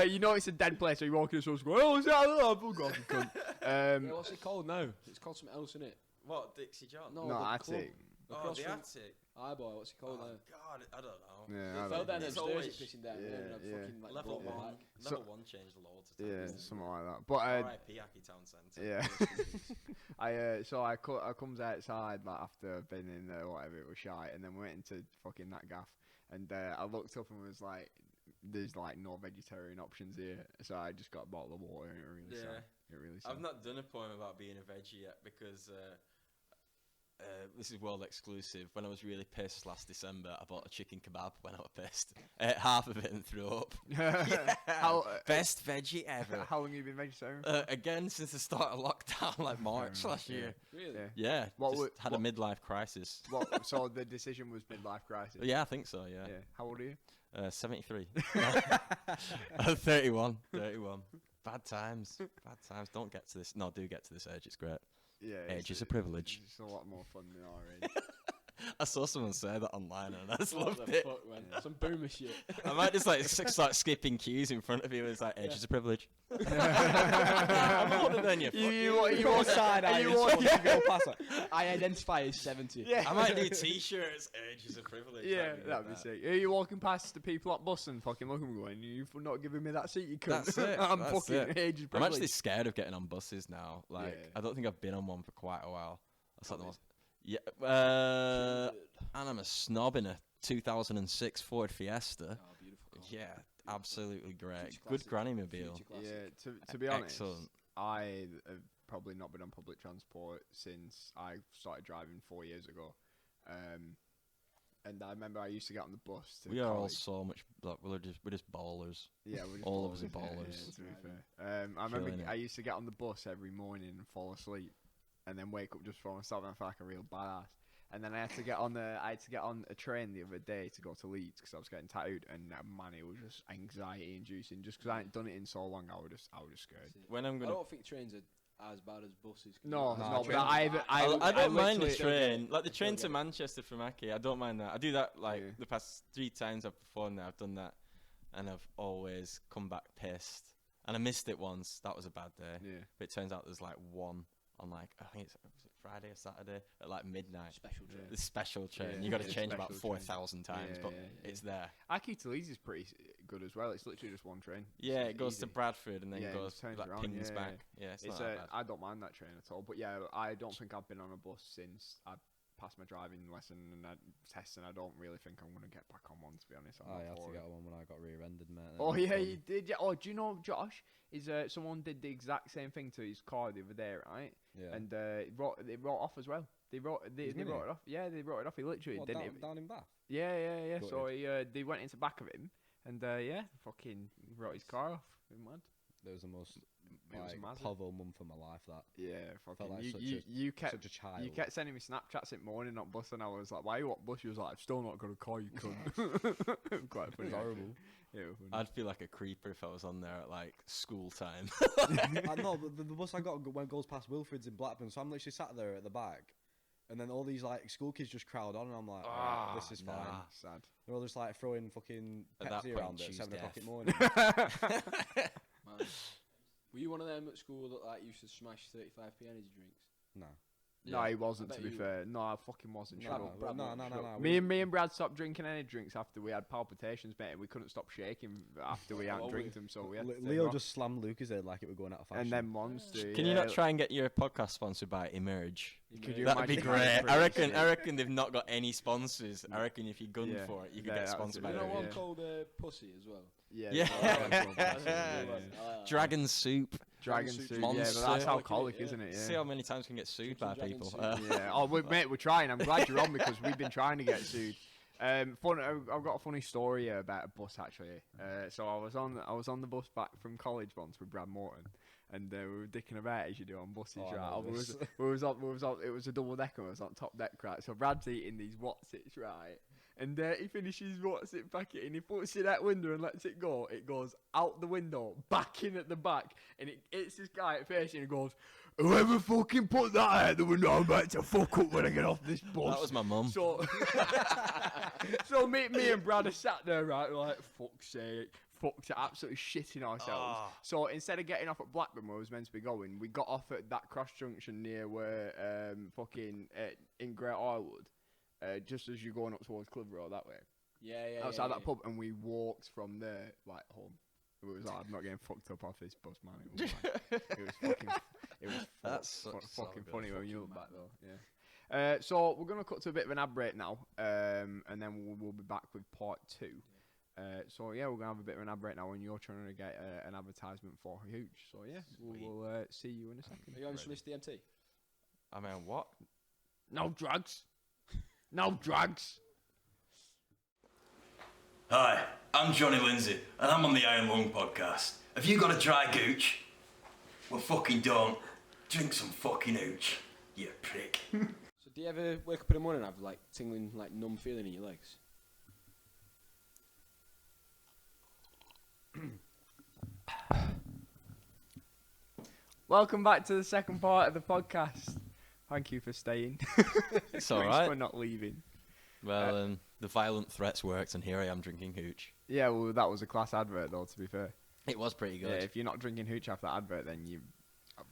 You know it's a dead place. So you walk in the stairs, go, oh, is that? Oh, fuck off, you cunt. Yeah, what's it called now? It's called something else, isn't it? What, Dixie John? No, No, the that's club. it. Across from- attic. Aye, boy, what's it called now? God, I don't know. Yeah, I Fell don't down know. them It's stairs, always- it's pissing down. yeah, and I've yeah. fucking, like, Level broke my one. back. Level one changed loads of times. Yeah, didn't it? something like that. But R.I.P. Aki Town Centre. yeah, I comes outside like after been in there, whatever, it was shy, and then we went into fucking that gaff, and I looked up and was like, "There's like no vegetarian options here," so I just got a bottle of water, and it really sad. It really sad. I've not done a poem about being a veggie yet because this is world exclusive. When I was really pissed last December, I bought a chicken kebab when I was pissed. Ate half of it and threw up. Best veggie ever. How long have you been vegetarian? Again, since the start of lockdown, like March last year. Really? Yeah, What just would- had a midlife crisis. So the decision was midlife crisis. Yeah, I think so, yeah. How old are you? 73. 31. Bad times. Don't get to this. No, do get to this age. It's great. Yeah. Age is a privilege. It's a lot more fun than our age. I saw someone say that online and I just What loved the it. fuck, man? Some boomer shit. I might just like start skipping cues in front of you. It's like age is a privilege. I'm older than you. You are side eye. I identify as 70. Yeah. I might do t-shirts. Age is a privilege. Yeah, that'd be sick. Are you walking past the people at bus and fucking looking going, you for not giving me that seat, you cunt. That's it. I'm that's fucking it. age is I'm privilege. actually scared of getting on buses now. Like, Yeah. I don't think I've been on one for quite a while. That's like the Covid. most. Yeah. And I'm a snob in a 2006 Ford Fiesta. Oh, beautiful car. Yeah, absolutely great. Future Good classic. granny mobile. Future classic. Yeah, to be honest, Excellent. I have probably not been on public transport since I started driving 4 years ago. And I remember I used to get on the bus to We are all college. so much. Like, we're just ballers. Yeah, we're just all of us are yeah, ballers. to be fair. I remember Killing it. I used to get on the bus every morning and fall asleep, and then wake up just before myself, and I felt like a real badass. And then I had to get on a train the other day to go to Leeds because I was getting tattooed, and man, it was just anxiety inducing. Just because I hadn't done it in so long, I was just scared. When I'm I gonna, don't think trains are as bad as buses. No, No, no, but trains- I don't mind the literally- train. Like the I train don't to get it. Manchester from Aki. I don't mind that. I do that like Yeah. the past 3 times I've performed there. I've done that, and I've always come back pissed. And I missed it once. That was a bad day. Yeah. But it turns out there's like one on like I think was it Friday or Saturday at like midnight. Special train. The special train. Yeah, You got to yeah, change about special train. 4,000 times, Yeah, but yeah, it's there. Aki to Leeds is pretty good as well. It's literally just one train. Yeah, It's it goes to easy. Bradford and then Yeah, it goes just turns like around, pings yeah, back. Yeah, it's It's not that bad. I don't mind that train at all. But yeah, I don't think I've been on a bus since I passed my driving lesson and test, and I don't really think I'm gonna get back on one, to be honest. I'm I not had for to it. get one when I got rear-ended, mate. Oh yeah, you did. Yeah. Oh, do you know Josh? Is someone did the exact same thing to his car the other day, right? Yeah. And they wrote off as well. They wrote His they Mini? wrote it off. Yeah, they wrote it off. He literally What, didn't. down in Bath? Yeah. Got So they went into the back of him, and fucking wrote his car off. Mad. There was the most It was like massive. Povo month of my life. That Yeah, felt fucking. like You kept such a child. you kept sending me Snapchats in morning, not bus, and I was like, "Why you what bus?" She was like, "I've still not got a car, you cunt." It was quite funny. It's horrible. Yeah, it was funny. I'd feel like a creeper if I was on there at like school time. I know the bus I got when goes past Wilfred's in Blackburn, so I'm literally sat there at the back, and then all these like school kids just crowd on, and I'm like, "Alright, this is fine." Sad. They're all just like throwing fucking At that Pepsi point, around at choose 7 o'clock death. in the morning. Man. Were you one of them at school that like used to smash 35p energy drinks? No. No, he wasn't. I To bet be you- fair, no, I fucking wasn't. Shut up. No. Me and Brad stopped drinking any drinks after we had palpitations, mate. And we couldn't stop shaking after we hadn't drank them, so we had to take Leo them off. just slammed Lucas head like it were going out of fashion. And then Monster. Can you not try and get your podcast sponsored by Emerge? Could you That'd be imagine great. how I crazy? reckon they've not got any sponsors. I reckon if you gun Yeah. for it, you could Yeah, get that sponsored by was You it, know Emerge. one called Pussy as well. Yeah. Yeah. Yeah. Dragon soup. Dragon Soup. Soup. Yeah, but Monster. that's alcoholic, Yeah. isn't it? See Yeah. how many times we can get sued by Dragon people. soup. Yeah. Oh, mate, we're trying. I'm glad you're on because we've been trying to get sued. I've got a funny story here about a bus actually. So I was on the bus back from college once with Brad Morton, and we were dicking about as you do on buses, Oh, I right? know We this. was on. It was a double decker. I was on top deck, right? So Brad's eating these Watsits, right? And he finishes Watsit packet and he puts it out window and lets it go. It goes out the window, back in at the back, and it hits this guy at face and he goes, "Whoever fucking put that out the window, I'm about to fuck up when I get off this bus." That was my mum. So, so me and Brad are sat there, right, we're like, fuck's sake, fucked it, absolutely shitting ourselves. So instead of getting off at Blackburn where we was meant to be going, we got off at that cross junction near where, in Great Irewood, just as you're going up towards Clitheroe that way. Yeah. Outside that pub, and we walked from there, like, home. It was like, I'm not getting fucked up off this bus, man. It was, like, it was fucking, it was That's fucking so funny good. when you look back, though. Yeah. So we're gonna cut to a bit of an ad break now, and then we'll be back with part 2. So yeah, we're gonna have a bit of an ad break now, and you're trying to get an advertisement for Hooch. So yeah, we'll see you in a second. Are you on some DMT? I mean, what? No drugs. No drugs. Hi, I'm Jonny Lindsey, and I'm on the Iron Lung podcast. Have you got a dry gooch? Well, fucking don't. Drink some fucking hooch, you prick. So do you ever wake up in the morning and have like tingling, like numb feeling in your legs? Welcome back to the second part of the podcast. Thank you for staying. It's Thanks alright. for not leaving. Well, the violent threats worked, and here I am drinking hooch. Yeah, well, that was a class advert, though, to be fair. It was pretty Yeah, good. if you're not drinking hooch after that advert, then you've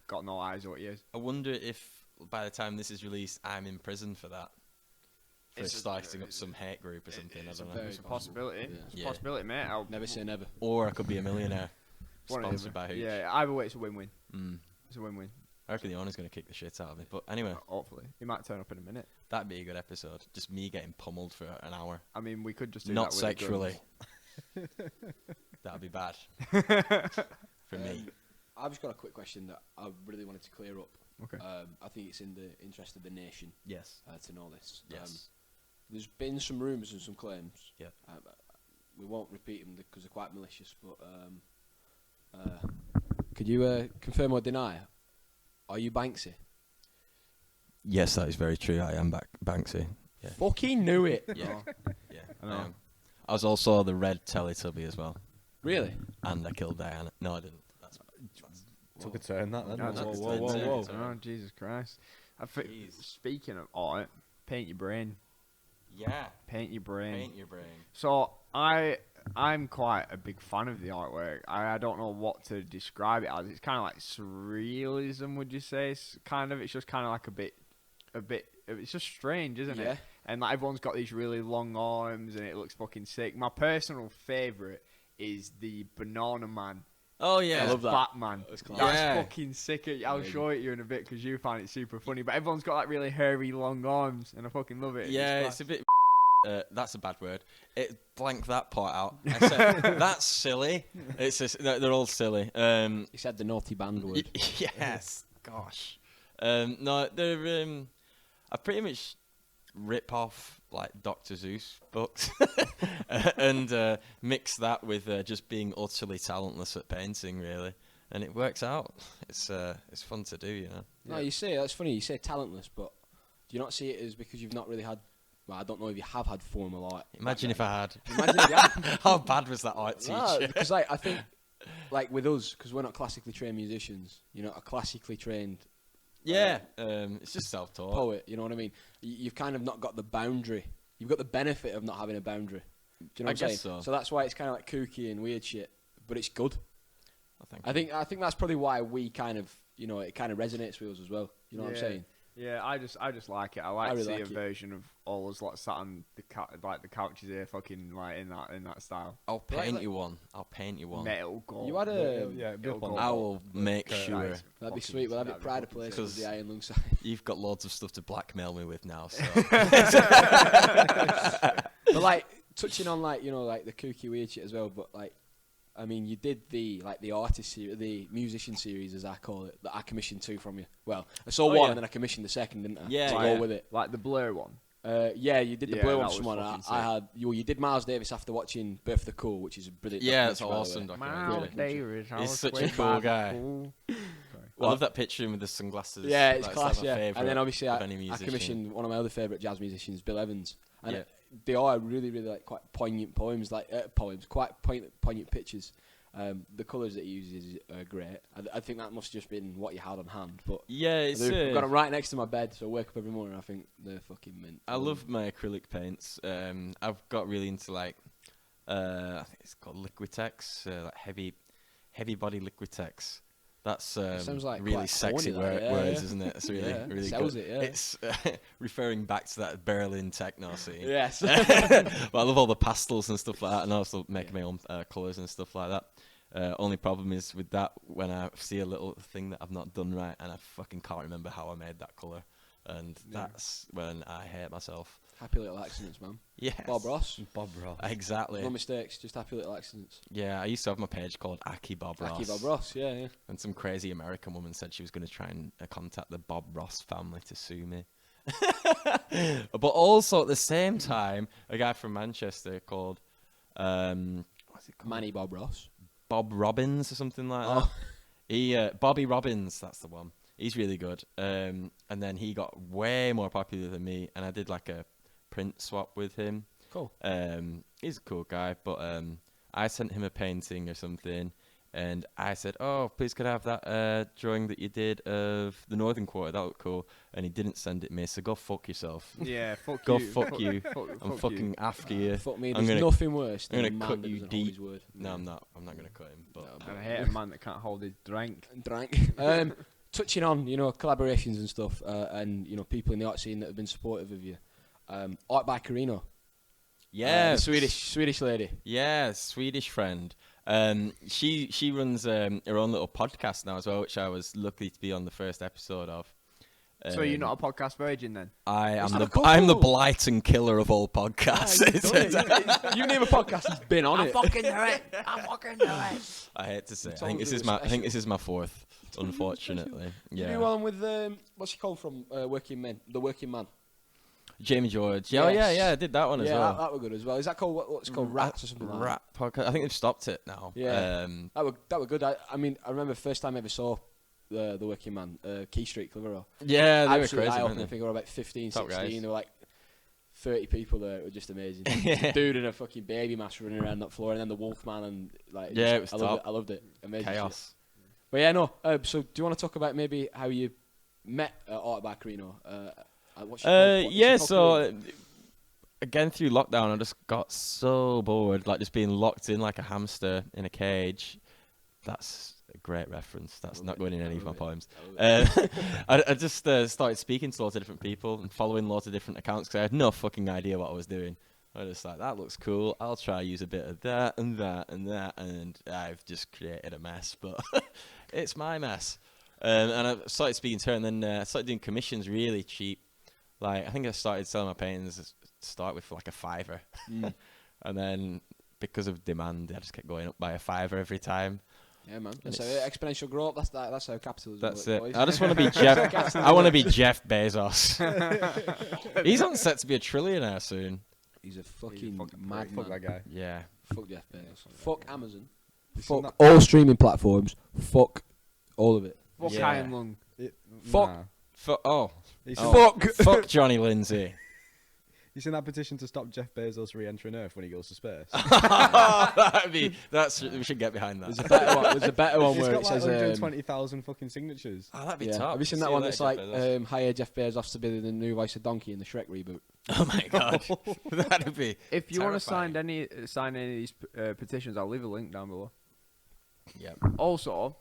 got no eyes or ears. I wonder if by the time this is released, I'm in prison for that. For It's a- starting up some hate group or something. I don't know. very It's a possible. possibility. Yeah. It's a Yeah. possibility, mate. I'll Never say never. Or I could be a millionaire. one or the Sponsored other. by Hooch. Yeah, either way, it's a win-win. Mm. It's a win-win. I reckon the owner's going to kick the shit out of me. But anyway, Hopefully. He might turn up in a minute. that'd be a good episode. Just me getting pummeled for an hour. I mean, we could just do Not that with sexually. That'd be bad. For me. I've just got a quick question that I really wanted to clear up. Okay. I think it's in the interest of the nation Yes. to know this. Yes. There's been some rumours and some claims. Yeah. We won't repeat them because they're quite malicious, but could you confirm or deny? Are you Banksy? Yes, that is very true. I am Banksy. Yeah. Fucking knew it. Yeah. Yeah. I know. I am. I was also the red Teletubby as well. Really? And I killed Diana. No, I didn't. That's Took a turn that then. No, Whoa, it's- whoa, whoa, whoa. Oh, Jesus Christ. Jeez. Speaking of art, paint your brain. Yeah. Paint your brain. Paint your brain. So I'm quite a big fan of the artwork. I don't know what to describe it as. It's kind of like surrealism, would you say? It's just kind of like a bit. It's just strange, isn't Yeah. it? And like everyone's got these really long arms, and it looks fucking sick. My personal favorite is the Banana Man. Oh yeah. I love that. Batman. That's class. That's Yeah. fucking sick. I'll Amazing. show it you in a bit because you find it super funny. But everyone's got like really hairy long arms, and I fucking love it. Yeah, class. it's a bit. That's a bad word. Blank that part out. I said that's silly. It's just, they're all silly. He said the naughty band word. Yes. Gosh. No, they're. I pretty much rip off like Dr. Seuss books and mix that with just being utterly talentless at painting. Really, and it works out. It's fun to do, you know. No, you say that's funny. You say talentless, but do you not see it as because you've not really had? Well, I don't know if you have had formal art. Imagine if I had. Imagine if you had. How bad was that art teacher? Because like I think, like with us, because we're not classically trained musicians, you know, a classically trained. Yeah, it's just self-taught. Poet, you know what I mean? You've kind of not got the boundary. You've got the benefit of not having a boundary. Do you know what I'm saying? So. So that's why it's kind of like kooky and weird shit, but it's good. I think that's probably why we kind of, you know, it kind of resonates with us as well. You know what I'm saying? Yeah, I just like it. I like I to really see like a it. version of all us like sat on the the couches here, fucking like in that style. I'll paint you one. Metal gold. You had a metal gold. I will make sure. that'd be sweet. Well, that'd be pride of place Because with the iron lung side. You've got loads of stuff to blackmail me with now. So. But like touching on like, you know, like the kooky weird shit as well. But like, I mean, you did the artist series, the musician series as I call it, that I commissioned 2 from you. Well, I saw one and then I commissioned the second, didn't I? Yeah, to go with it. Like the Blur one. Yeah, you did the Yeah, Blur that one was for someone. fucking I had you did Miles Davis after watching Birth of the Cool, which is a brilliant. Yeah, it's documentary, awesome by the way. documentary. Davis, He's such a cool guy. I love that picture of him with the sunglasses. Yeah, it's That's class. like my yeah, favourite and then obviously I of any musician. commissioned one of my other favourite jazz musicians, Bill Evans, and Yeah. they are really, really like quite poignant poems, like quite poignant pictures. The colours that he uses are great. I think that must have just been what you had on hand. But Yeah, it's. I've got them right next to my bed, so I wake up every morning and I think they're fucking mint. I love my acrylic paints. I've got really into like, I think it's called Liquitex, like heavy body Liquitex. That's sounds like really quite sexy corny, that, words, yeah. isn't it? It's really, Yeah, really sells good. it, yeah. It's referring back to that Berlin techno scene. Yes. But I love all the pastels and stuff like that, and also make my own colours and stuff like that. Only problem is with that, when I see a little thing that I've not done right, and I fucking can't remember how I made that colour, and that's when I hate myself. Happy little accidents, man. Yes. Bob Ross. Exactly. No mistakes, just happy little accidents. Yeah, I used to have my page called Aki Bob Ross. Aki Bob Ross, yeah. And some crazy American woman said she was going to try and contact the Bob Ross family to sue me. But also at the same time, a guy from Manchester called, what's it called? Manny Bob Ross. Bob Robbins or something like that. He Bobby Robbins, that's the one. He's really good. And then he got way more popular than me, and I did like a print swap with him. Cool. He's a cool guy, but I sent him a painting or something, and I said, "Oh, please could I have that drawing that you did of the Northern Quarter? That looked cool." And he didn't send it me, so go fuck yourself. Yeah, fuck Go you. fuck you. I'm fucking after you. Fuck me, I'm there's gonna- nothing worse I'm than gonna a man cut that you doesn't hold deep. his word. No, I'm not. I'm not gonna cut him. But And I hate a man that can't hold his drink. Drank. Touching on, you know, collaborations and stuff, and, you know, people in the art scene that have been supportive of you. Art by Carino. yeah, The Swedish lady. Yeah, Swedish friend. She runs her own little podcast now as well, which I was lucky to be on the first episode of. So you're not a podcast virgin then? I'm that a I'm the couple? blight and killer of all podcasts. You name a podcast, he's been on it. fucking do it. I fucking do it. I hate to say. It's I think all this good is my. I special. think this is my fourth, unfortunately. You Yeah. do one with, what's he called from Working Men? The Working Man. Jamie George. Yeah, Yes. yeah, I did that one as well. that were good as well. Is that called, what's it called, Rats or something like that? Rap podcast. I think they've stopped it now. Yeah. That were good. I mean, I remember the first time I ever saw the Working Man, Key Street, Clitheroe. Yeah, they were Absolutely crazy. eye-opening. Weren't I they? think we were about 15, Top 16. guys. There were like 30 people there. It was just amazing. Just a dude in a fucking baby mask running around that floor, and then the Wolfman, and like, Yeah, just- it was I loved top. it. I loved it. Amazing. Chaos. Shit. But yeah, no. So do you want to talk about maybe how you met Art by Carino? What's she called? What's she Yeah. called, So Carino? again, through lockdown, I just got so bored, like just being locked in like a hamster in a cage. That's a great reference. That's not going in any of my poems. I just started speaking to lots of different people and following lots of different accounts because I had no fucking idea what I was doing. I was just like, that looks cool. I'll try use a bit of that and that and that, and I've just created a mess. But it's my mess. And I started speaking to her, and then I started doing commissions really cheap. Like I think I started selling my paintings to start with for like a $5, and then because of demand, I just kept going up by a $5 every time. Yeah, man. So exponential growth. That's how capitalism That's works, it. boys. I just want to be Jeff. I want to be Jeff Bezos. He's on set to be a trillionaire soon. He's a fucking fucking madman. Fuck that guy. Yeah. Fuck Jeff Bezos. Fuck Amazon. Fuck all streaming platforms. Fuck all of it. Fuck Yeah. Iron Lung. Fuck. Fuck Jonny Lindsey. You seen that petition to stop Jeff Bezos re-entering Earth when he goes to space? We should get behind that. There's a better one He's where got it like says 120,000 fucking signatures. Oh, that'd be yeah. top. Have you seen that See one you that's later, like Jeff Bezos. hire Jeff Bezos to be the new voice of Donkey in the Shrek reboot? Oh my god, that'd be. If you want to terrifying. sign any of these petitions, I'll leave a link down below. Yeah. Also,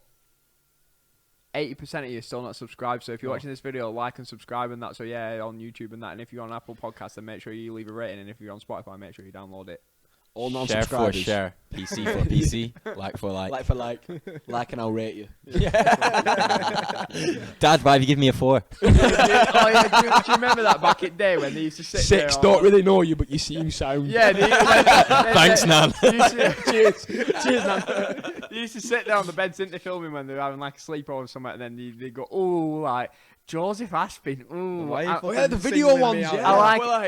80% of you are still not subscribed, so if you're watching this video, like and subscribe and that. So yeah, on YouTube and that. And if you're on Apple Podcasts, then make sure you leave a rating. And if you're on Spotify, make sure you download it. All Share for non-subscribers. share, PC for PC, like for like. Like for like. Like and I'll rate you. Dad, why have you given me a 4? Oh yeah, do you remember that back in the day when they used to sit 6, there? don't really know you, but you seem sound. Yeah, Thanks, Nan. Cheers, man. They used to sit there on the beds, didn't they, filming when they were having like a sleepover or something, and then they go, oh, like Joseph Aspin, ooh. Why are you Oh yeah, the fucking video singling ones. me out? Yeah,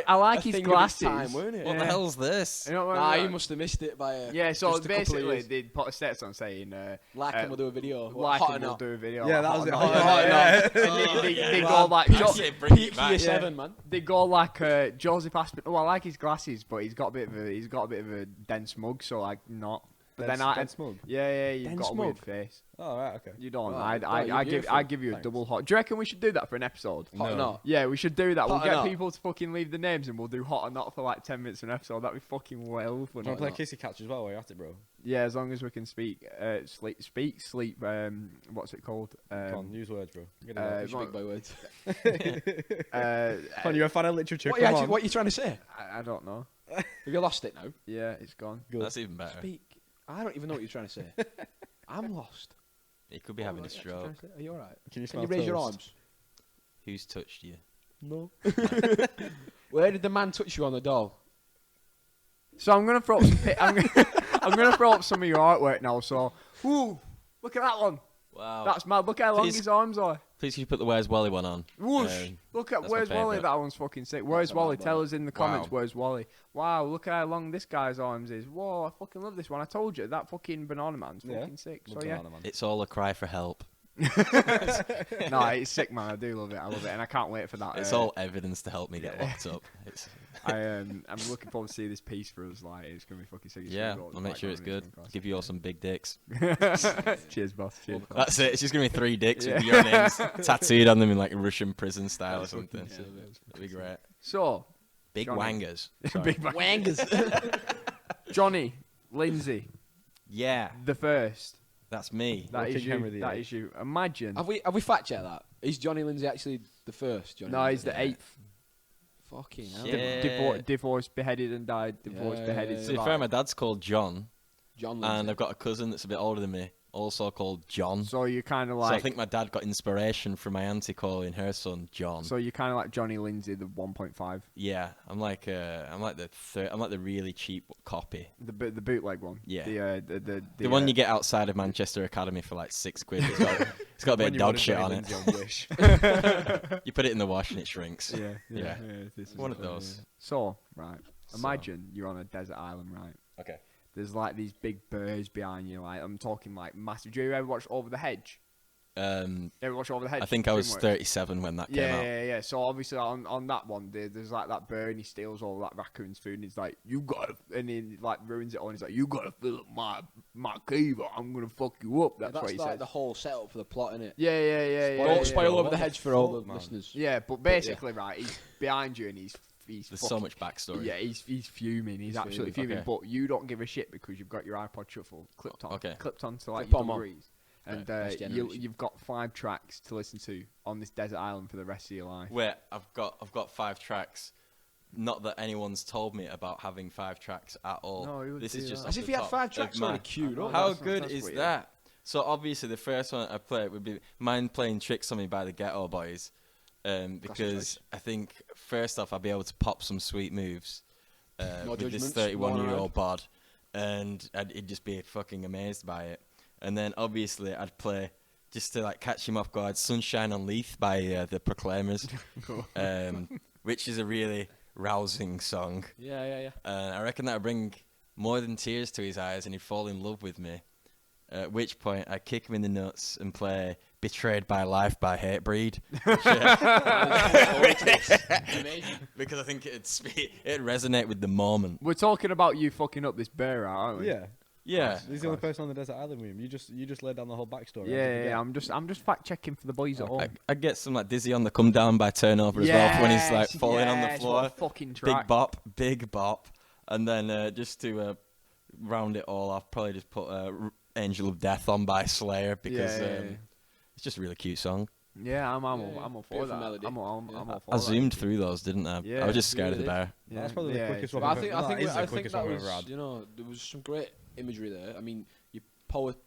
I like a his thing of its glasses. time, weren't it? What the hell's this? You know what Nah, I you mean? must have missed it by. Yeah, so just a couple of basically years. they'd put a status on saying, Like him will do a video. like Hot him or will not. do a video. Yeah, like that was it. hot Hot or or not, not, yeah. yeah. And they man. go like, That's it, bring it Peak back. year 7, man. they go like Joseph Aspin. Oh, I like his glasses, but he's got a bit of a dense mug, so like not. But then Dead smug. yeah, you've Dense got a weird mug? face. Oh, right, okay. You don't. Oh, I you're give you a Thanks. double hot. Do you reckon we should do that for an episode? Hot or not? Yeah, we should do that. We'll Hot or get not? people to fucking leave the names and we'll do hot or not for like 10 minutes an episode. That'd be fucking well fun. Do you want to play Kissy Catch as well while you're at it, bro? Yeah, as long as we can sleep. What's it called? Come on, use words, bro. Get it uh, out. Use your big boy words. uh, Come on, you're a fan of literature. What Come are on. you trying to say? I don't know. Have you lost it now? Yeah, it's gone. Good. That's even better. Speak. I don't even know what you're trying to say. I'm lost. He could be having a What are you trying stroke. to say? Are you alright? Can you Can smell you raise your toast? arms? Who's touched you? No. Where did the man touch you on the doll? So I'm gonna throw up some. I'm gonna throw up some of your artwork now. So, ooh, look at that one. Wow. That's mad. Look how long Please- his arms are. Please could you put the Where's Wally one on? Whoosh! that's Look at my where's Wally. favourite. That one's fucking sick. Where's a Wally? mad Tell one. us in the comments. Wow. Where's Wally? Wow! Look at how long this guy's arms is. Whoa! I fucking love this one. I told you that fucking banana man's Yeah. fucking sick. So Love yeah. banana man. It's all a cry for help. No, it's sick, man. I do love it. I love it, and I can't wait for that. It's all evidence to help me get locked up. It's, I'm looking forward to see this piece for us. Like, it's gonna be fucking sick. It's yeah, gonna go I'll make sure it's good. background, Give you all some big dicks. Cheers, boss. Cheers. boss. That's it. It's just gonna be 3 dicks with Yeah. your names tattooed on them in like Russian prison style or That's something. fucking sick. That'd be great. So, Big Johnny. wangers. big bang. Wangers. Johnny Lindsey, Yeah, the first. that's me. That is King you. Henry the That VIII. is you. Imagine. have we fact checked that? Is Jonny Lindsey actually the first? Johnny No, he's Lindsey? the 8th. Fucking hell. Yeah. Divorced, beheaded, and died. Divorced, Yeah, beheaded. yeah, To be yeah. fair, my dad's called John, John Lindsey. and I've got a cousin that's a bit older than me, also called John. So you're kind of So I like. think my dad got inspiration from my auntie calling her son John. So you're kind of like Johnny Lindsey, the 1.5, Yeah, I'm like the really cheap copy. the bootleg one. Yeah. The one you get outside of Manchester Academy for like £6. It's got a bit When of you dog wanted shit Johnny on it. Lindsey on Wish. You put it in the wash and it shrinks. Yeah. Yeah. This is One of it, those. yeah. So right, So. imagine you're on a desert island, right? Okay. There's like these big birds behind you. Like I'm talking like massive. Do you ever watch Over the Hedge? You ever watch Over the Hedge? I think I was Dreamworks? 37 when that came Yeah, out. yeah. So obviously on that one, there's like that bird and he steals all that raccoon's food and he's like, you gotta, and he like ruins it all. And he's like, you gotta fill up my cave or I'm gonna fuck you up. That's, what he like says. the whole setup for the plot, innit? Yeah. Don't yeah. spoil What over the the hedge for all the fuck, man? listeners. Yeah, but basically, right, he's behind you and he's There's fucking, so much backstory. Yeah, he's fuming. He's absolutely fuming. Okay. But you don't give a shit because you've got your iPod Shuffle clipped on. Okay. Clipped on to like Clip on, your Mum. degrees. And best generation. you've got 5 tracks to listen to on this desert island for the rest of your life. Wait, I've got 5 tracks. Not that anyone's told me about having 5 tracks at all. No, he would this do is just that. off As if the he had top 5 of tracks my- already queued up. How That's- good that's is weird. that? So obviously the first one I play would be mine playing Tricks on Me by the Ghetto Boys, because I think first off I'll be able to pop some sweet moves No with this judgments, 31-year-old bod, and he'd just be fucking amazed by it. And then obviously I'd play just to like catch him off guard, "Sunshine on Leith" by the Proclaimers, which is a really rousing song. Yeah. I reckon that would bring more than tears to his eyes and he'd fall in love with me. At which point, I kick him in the nuts and play "Betrayed by Life" by Hatebreed. Because I think it'd resonate with the moment. We're talking about you fucking up this bear, aren't we? Yeah. Yeah. He's the only person on the desert island with him. You just laid down the whole backstory. Yeah. I'm just fact checking for the boys at home. I get some like Dizzy on the Come Down by Turnover as well for when he's like falling on the floor. What a fucking track. Big bop. And then just to round it all off, probably just put Angel of Death on by Slayer because it's just a really cute song. Yeah, I'm all for that. Melody. I'm all for I that. zoomed through those, didn't I? Yeah, I was just scared of the really bear. Yeah, That's probably the quickest one. But I think quickest that one was, we've had. you know, there was some great imagery there. I mean,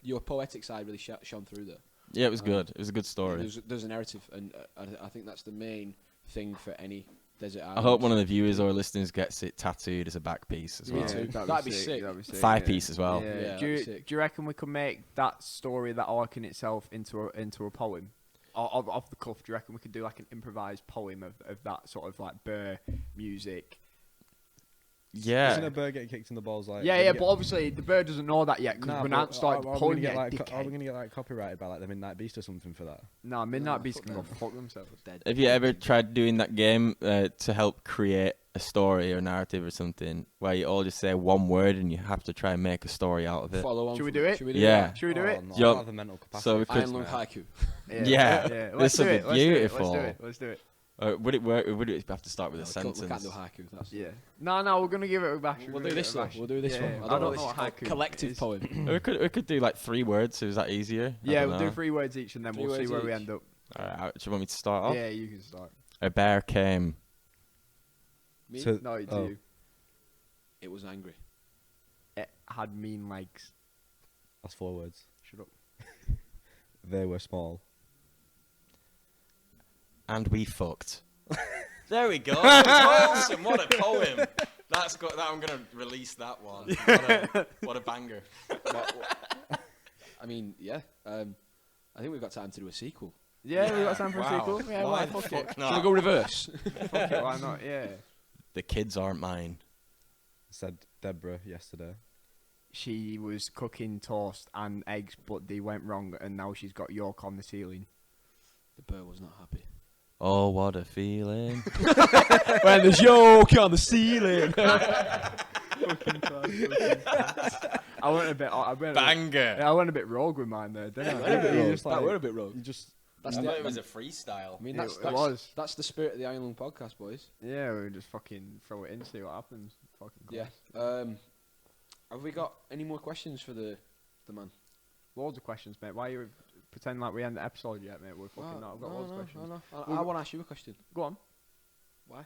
your poetic side really shone through there. Yeah, it was good. It was a good story. There's a narrative, and I think that's the main thing for any desert island. I hope one of the viewers or listeners gets it tattooed as a back piece as Me well. too. That'd be sick. Thigh piece as well. Yeah. Yeah, Do that'd be sick. you reckon we could make that story, that arc in itself, into a poem? Off the cuff, do you reckon we could do like an improvised poem of that sort of like Burr music? Yeah. Isn't a bird getting kicked in the balls like? Yeah, but obviously the bird doesn't know that yet because Nah, we're but not starting are we poem gonna yet. get are we gonna get like copyrighted by like the Midnight Beast or something for that? Nah, Midnight Beast fuck can go them. fuck themselves. Dead. Have you ever tried doing that game to help create a story or narrative or something where you all just say one word and you have to try and make a story out of it? Follow on Should we from do it? Should we Yeah. that? Should we do it? No, Yo, I don't have the mental capacity. so we could- Iron Lung haiku. Yeah. Let's do would be it. beautiful. Let's do it. Would it work? Or would it have to start with a We sentence? can't do haiku. That's Yeah. No, we're gonna give it a bash. We'll do this one. We'll do this one. Yeah, I don't know what what haiku collective is. poem. We could do like 3 words. So is that easier? I Yeah, don't we'll do know. 3 words each, and then 3 we'll see words where we each. end up. Alright, do you want me to start off? Yeah, you can start. A bear came. Me? So- No, it's Oh. you. It was angry. It had mean legs. That's 4 words. Shut up. They were small. And we fucked. There we go. Awesome. What a poem. That's got that. I'm gonna release that one. What a banger. I mean, yeah. I think we've got time to do a sequel. Yeah, we got time for a Wow. sequel. Yeah, Why why the fuck fuck it? not? Shall we go reverse? Fuck it, why not? Yeah. The kids aren't mine. Said Deborah yesterday. She was cooking toast and eggs, but they went wrong, and now she's got yolk on the ceiling. The bird was not happy. Oh, what a feeling. When there's yolk on the ceiling. I went a bit. Banger. I went a bit rogue with mine there, didn't I? That were a bit rogue. You just That's I the, thought it was a freestyle. I mean, It that's was. That's the spirit of the Iron Lung podcast, boys. Yeah, we just fucking throw it in, see what happens. Fucking Yeah. Have we got any more questions for the man? Loads of questions, mate. Why are you pretending like we end the episode yet, mate? We're fucking not. I've got loads of questions. No. We've I want to ask you a question. Go on. Why?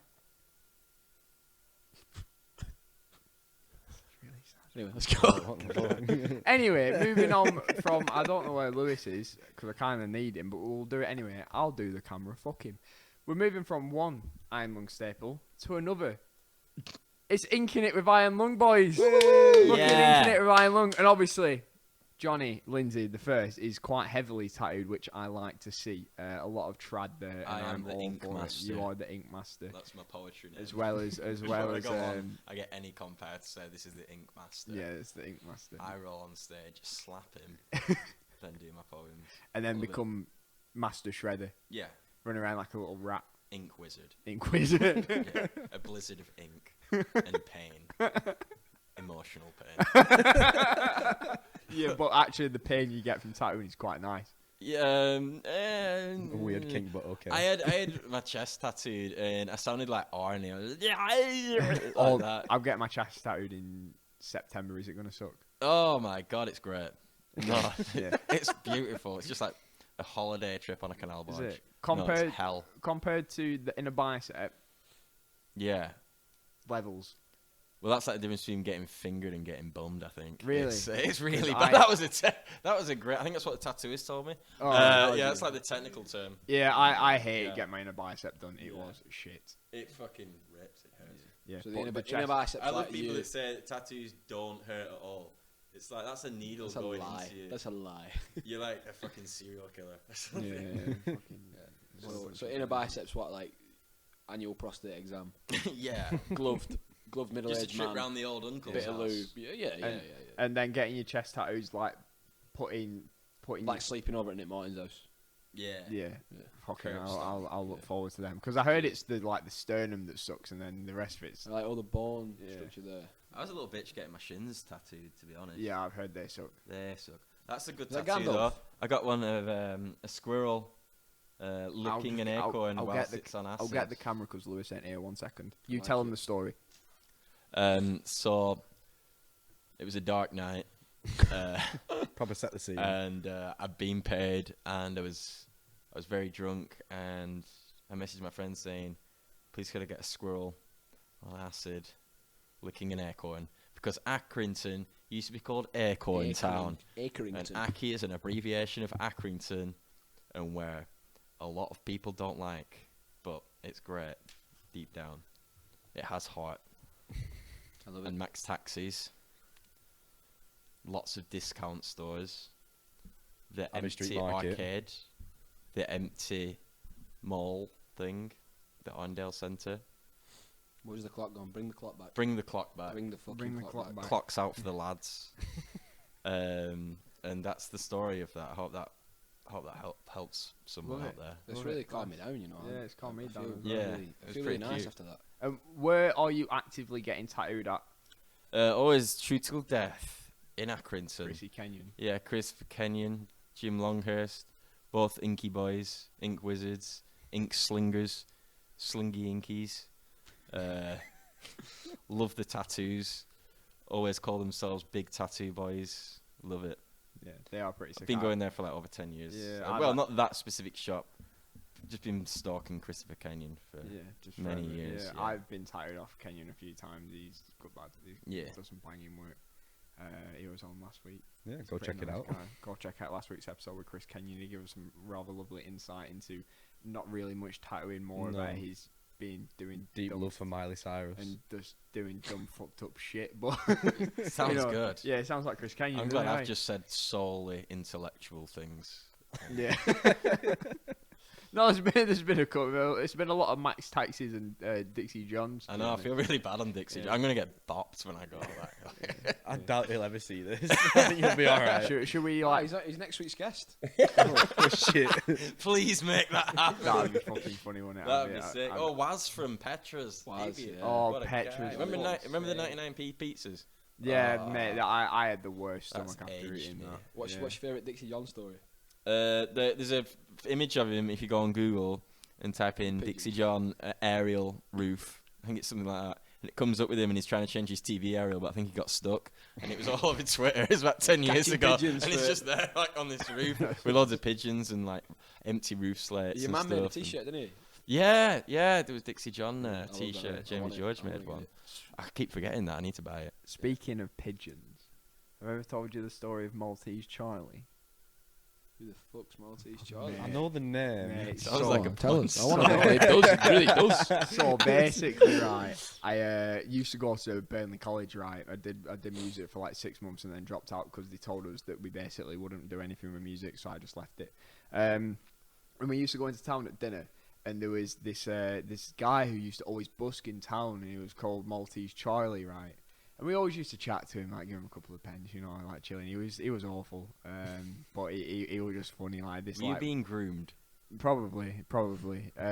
Anyway, let's go. Anyway, moving on from, I don't know where Lewis is, because I kind of need him, but we'll do it anyway. I'll do the camera, fuck him. We're moving from one Iron Lung staple to another. It's Inking It with Iron Lung, boys. Fucking Yeah. Inking It with Iron Lung. And obviously, Jonny Lindsey, the first, is quite heavily tattooed, which I like to see. A lot of trad there. And I am I'm the all ink for it. master. You are the ink master. That's my poetry name. As well as, I get any compare to say this is the ink master. yeah, it's the ink master. I roll on stage, slap him, then do my poems. And then Love it. become Master Shredder. Yeah, Run around like a little rat. ink wizard. Ink wizard. Yeah, a blizzard of ink and pain, emotional pain. Yeah, but actually the pain you get from tattooing is quite nice. Yeah, a weird kink, but okay. I had my chest tattooed and I sounded like Arnie. I was like Oh, that. I'm getting my chest tattooed in September. Is it going to suck? Oh my god, it's great. No, Yeah. it's beautiful. It's just like a holiday trip on a canal Is barge. it? No, Compared, it's hell. compared to the inner bicep Yeah. levels. Well, that's like the difference between getting fingered and getting bummed. I think. Really? It's really. I- But that was a great. I think that's what the tattooist told me. Oh, Yeah, that's like the technical term. Yeah, I hate Yeah. getting my inner bicep done. It Yeah. was shit. It fucking rips. It hurts. Yeah. So but the inner chest- biceps I love like people you. that say that tattoos don't hurt at all. It's like that's a needle That's a going lie. into you. That's a lie. You're like a fucking serial killer. Yeah. fucking, So inner biceps, what, like annual prostate exam, Yeah. gloved Just a middle-aged trip man, round the old uncle's bit of house. lube. Yeah. And then getting your chest tattoos like putting Like sleeping over at Nick Martin's house. Yeah. yeah. Okay, Curb I'll look forward to them because I heard it's the sternum that sucks and then the rest of it's Like all the bone structure there. I was a little bitch getting my shins tattooed, to be honest. yeah. I've heard they suck. They suck. That's a good Is that tattoo, Gandalf? though. I got one of a squirrel licking an acorn whilst it's on acid. I'll get the camera because Lewis ain't here. 1 second. You tell him the story. So it was a dark night. Probably set the scene. And I'd been paid, and I was very drunk, and I messaged my friend saying, "Please could I get a squirrel on acid, licking an acorn?" Because Accrington used to be called Acorn Town, and Acorrington. Aki is an abbreviation of Accrington, and where a lot of people don't like, but it's great deep down. It has heart. I love it. And max taxis. Lots of discount stores. The Abbey Street empty Market. arcade. The empty mall thing. The Arndale Centre. Where's the clock gone? Bring the clock back. Bring the clock back. Bring the fucking Bring the clock, clock back. back. Clock's out for the lads. And that's the story of that. I hope that helps someone Love out it. there. It's Love really it. calmed me down, you know. Yeah, it's calmed me I down feel as well. Yeah, really, it I was feel really pretty nice cute. after that. Where are you actively getting tattooed at? Always True Till Death in Accrington. Chrissy Kenyon. Yeah, Christopher Kenyon, Jim Longhurst, both Inky boys, Ink wizards, Ink slingers, slingy Inkies. Love the tattoos. Always call themselves big tattoo boys. Love it. Yeah, they are pretty sick. I've been going there for like over 10 years. Yeah, Well, not that specific shop. Just been stalking Christopher Kenyon for just many forever. years. Yeah, I've been tattooed off Kenyon a few times. He's a good lad. He Yeah. does some banging work. He was on last week. Yeah, He's go a pretty check it nice out. guy. Go check out last week's episode with Chris Kenyon. He gave us some rather lovely insight into not really much tattooing, more No. about his being doing Deep dumb love for Miley Cyrus. and just doing dumb fucked up shit. But Sounds you know, good. Yeah, it sounds like Chris Kenyon. I'm doesn't glad it? I've just said solely intellectual things. Yeah. No, there's been a couple. It's been a lot of Max Taxis and Dixie Johns. I know, I feel really bad on Dixie. Yeah. I'm going to get bopped when I go back. I doubt he'll ever see this. I think you'll be alright. Should we Oh, like? he's next week's guest. Oh, shit. Please make that happen. That'd be fucking funny, wouldn't it? That'd be sick. Oh, Waz from Petra's. Waz, Maybe. yeah. Oh, What a Petra's. guy. Remember the 99p pizzas? Yeah, mate. I had the worst That's stomach after aged eating me. that. What's Yeah. your favourite Dixie John story? There's a image of him if you go on Google and type in Pigeons. Dixie John aerial roof. I think it's something like that. And it comes up with him and he's trying to change his TV aerial, but I think he got stuck. And it was all over Twitter. It was about 10 years Catching ago. pigeons And it's for- just there, like, on this roof with loads of pigeons and, like, empty roof slates Your and man stuff. made a T-shirt, didn't he? Yeah, there was Dixie John I love that, T-shirt. mate. I Jamie want it. George I made wanna one. get I keep forgetting that. I need to buy it. Speaking of pigeons, have I ever told you the story of Maltese Charlie? Who the fuck's Maltese Charlie? I know the name. Mate, Sounds so- like a Tell punch. us. I want to know. It does. It really does. So basically, right, I used to go to Burnley College, right. I did music for like 6 months and then dropped out because they told us that we basically wouldn't do anything with music, so I just left it. And we used to go into town at dinner, and there was this guy who used to always busk in town, and he was called Maltese Charlie, right. And we always used to chat to him, like give him a couple of pence, you know, like chilling. He was awful, but he was just funny, like this. Were you like, being groomed? Probably.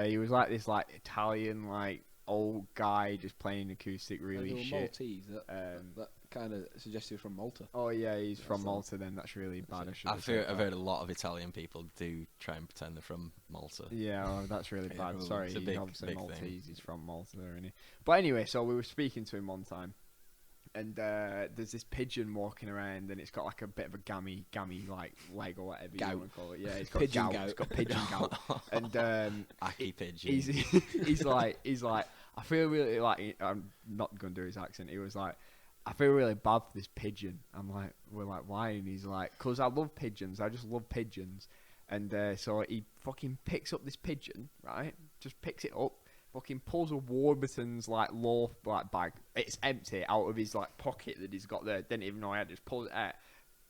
He was like this, like Italian, like old guy, just playing acoustic, really They were shit. Maltese. That kind of suggests he was from Malta. Oh yeah, he's from so- Malta. Then that's really bad. I should have I've said heard that. a lot of Italian people do try and pretend they're from Malta. Yeah, well, that's really Yeah, bad. well, Sorry, it's a he's big- obviously big Maltese. thing. He's from Malta, there, isn't he? But anyway, so we were speaking to him one time, and there's this pigeon walking around, and it's got like a bit of a gammy like leg or whatever Gout. you want to call it. Yeah, it's got Pigeon gout. gout. It's got pigeon gout, and Aki pigeon. he's like I feel really like I'm not gonna do his accent. He was like, I feel really bad for this pigeon. We're like, why? And he's like, 'cause I love pigeons. I just love pigeons. And so he fucking picks up this pigeon, right? Just picks it up, fucking pulls a Warburton's like loaf like bag. It's empty out of his like pocket that he's got there. Didn't even know I had. Just pulls it out,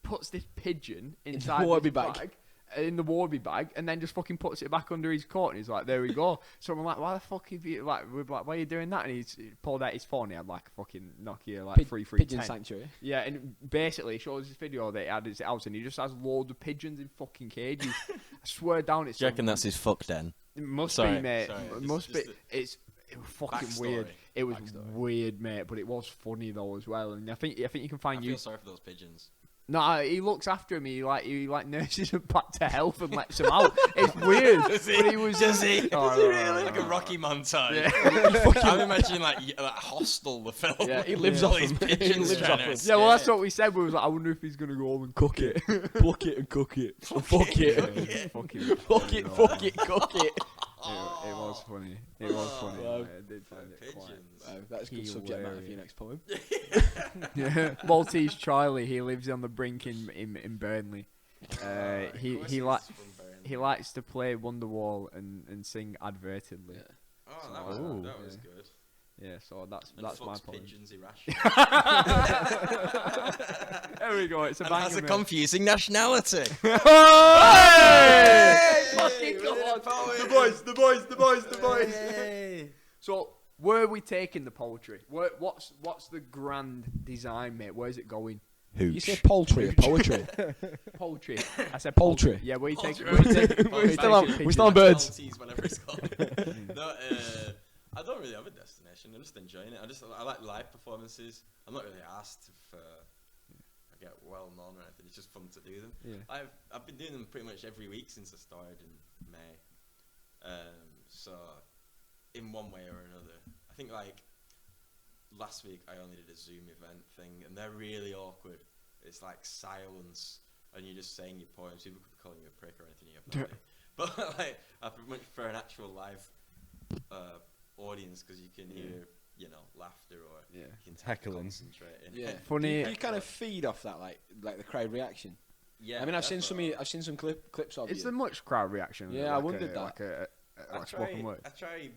puts this pigeon inside Warby this bag. bag. in the Warby bag and then just fucking puts it back under his coat and he's like, there we go. So I'm like, why the fuck have you, like, we're like, why are you doing that? And he pulled out his phone. He had like a fucking Nokia like 3310. Pigeon Sanctuary. Yeah, and basically it shows this video that he had at his house and he just has loads of pigeons in fucking cages. I swear down, it's. Do you reckon that's his fuck den? It must Sorry, be, mate. sorry, It must be. It was fucking weird. It was weird, mate, but it was funny though as well. And I think you can find I feel sorry for those pigeons. No, he looks after him. He nurses him back to health and lets him out. It's weird. Does he? But he was. Does he? Oh, Really? Like a Rocky montage. Yeah. I'm imagining like Hostel, the film. Yeah, he lives All off these them. pigeons He lives trying off to them. escape. Yeah, well, that's what we said. We was like, I wonder if he's gonna go home and cook it. Pluck it and cook it. Fuck it. Fuck it, Cook it. It was funny. It was funny. Wow. I did find it quite. Pigeons. That's a good subject matter for your next poem. Yeah. Maltese Charlie. He lives on the brink in Burnley. He likes to play Wonderwall and sing advertently. Yeah. Oh, that was good. Yeah, so that's And my fucks point. pigeons irrational. There we go. It's a And banger. has a mate. confusing nationality. Hey! Fucking come on. The boys. So, where are we taking the poetry? What's the grand design, mate? Where's it going? You say poultry or poetry? Poetry. I said Poultry. Yeah, where you taking? We're still on birds. Penalties, whatever it's called. No, I don't really have a destination. I'm just enjoying it. I like live performances. I'm not really asked if I get well known or anything. It's just fun to do them. Yeah. I've been doing them pretty much every week since I started in May. So in one way or another, I think like last week I only did a Zoom event thing, and they're really awkward. It's like silence, and you're just saying your poems. People could be calling you a prick or anything. You have no idea. But like, I much prefer an actual live audience because you can hear, laughter or you can Heckling. concentrating. Yeah. Funny. Do you kind of feed off that, like the crowd reaction? Yeah. I mean, I've seen definitely. some clips of Is you. there much crowd reaction? Yeah, I wondered that. Like a spoken word. I try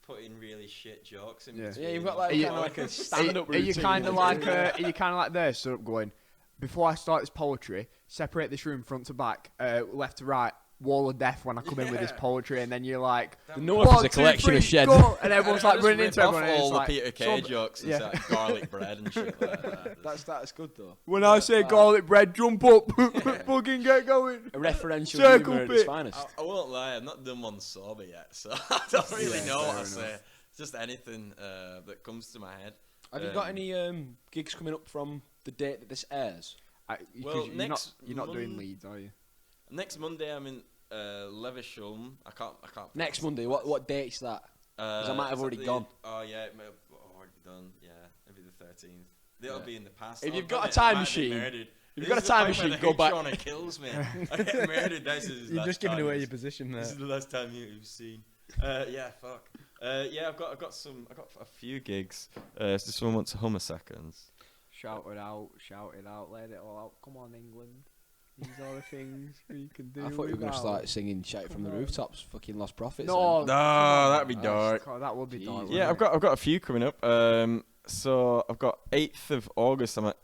putting really shit jokes in Yeah. between. Yeah, you've got like Are you- kind of like a stand-up Are routine. you kind of like there, sort of going, before I start this poetry, separate this room front to back, left to right, wall of death when I come in with this poetry, and then you're like, The North is a collection of shed. go, and everyone's like Just running rip into off everyone. And all it's the like, Peter Kay jokes and yeah. like garlic bread and shit like that. That's good though. When I say garlic bread, jump up, fucking get going. A referential Circle humour at its pit. finest. I won't lie, I've not done one sober yet, so I don't really know what fair to say. It's just anything that comes to my head. Have you got any gigs coming up from the date that this airs? Well, you're not doing Leeds, are you? Next Monday I'm in Levisham. I can't. Next Monday. What date's that? 'Cause I might have it's already at gone. Oh yeah, it may have already done. Yeah, maybe the 13th. It'll be in the past. If I've you've done got a it, time I might be machine- murdered. If you've This got a is the time point where machine, the go back. Genre kills me. I get murdered. You've just given away your position there. This is the last time you've seen. Yeah, fuck. Yeah, I've got a few gigs. Does someone want to hum a second? Shout it out, let it all out. Come on, England. These are the things we can do. I thought you were going to without. start singing "Shout It from the Rooftops." Fucking Lost Prophets. No, No, that'd be dark. God, that would be dark. Yeah, I've got a few coming up. So I've got 8th of August. I'm at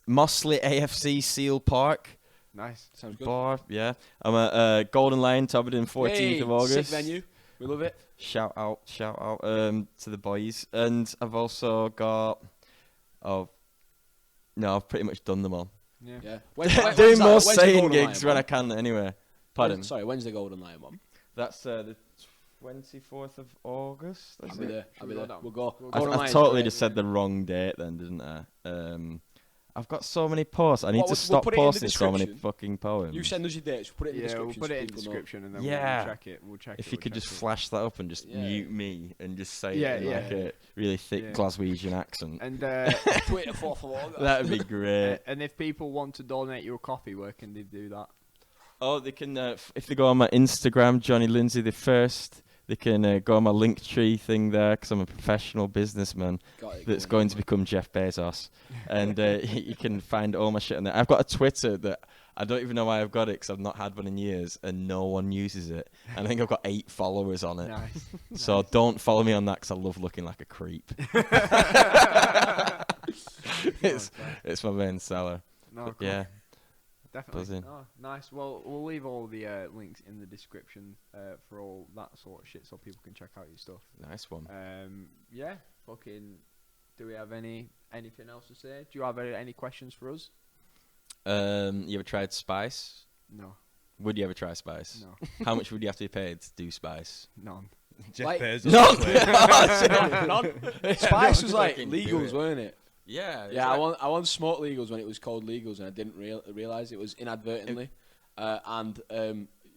Mosley AFC Seel Park Nice. Sounds good. bar. Yeah, I'm at Golden Lane, Todmorden, 14th of August. Sick venue. We love it. Shout out to the boys. And I've also got I've pretty much done them all. Yeah. Yeah. Doing more When's the saying Golden gigs Lion when I one? can anyway. Pardon. Sorry, when's the Golden Lion one? That's the 24th of August. I'll be there. Should we go down? We'll go. We'll Golden I Lion's totally great. just said the wrong date then, didn't I? I've got so many posts. I need Well, to we'll stop put it in the posting so many description. fucking poems. You send us your dates. We'll put it in the Yeah, we'll description. put it in so the people know. description and then Yeah. we'll check it. We'll check it. If you we'll could check just it. flash that up and just Yeah. mute me and just say Yeah, it in like yeah. a really thick Yeah. Glaswegian accent. And Twitter 4th of August. That'd be great. and if people want to donate you a coffee, where can they do that? Oh, they can if they go on my Instagram, Jonny Lindsey the first. They can go on my Linktree thing there because I'm a professional businessman Got it that's going to become Jeff Bezos, and you can find all my shit on there. I've got a Twitter that I don't even know why I've got it because I've not had one in years and no one uses it. And I think I've got 8 followers on it. Nice. So don't follow me on that because I love looking like a creep. it's my main seller. No, But cool. yeah. Definitely. Buzzing. Oh, nice. Well, we'll leave all the links in the description for all that sort of shit, so people can check out your stuff. Nice one. Yeah. Fucking. Do we have anything else to say? Do you have any questions for us? You ever tried spice? No. Would you ever try spice? No. How much would you have to be paid to do spice? None. Jeff Like- Bezos. Spice was like Fucking do legals, it. weren't it? Yeah. Yeah, I once smoked legals when it was called legals, and I didn't realise it was inadvertently.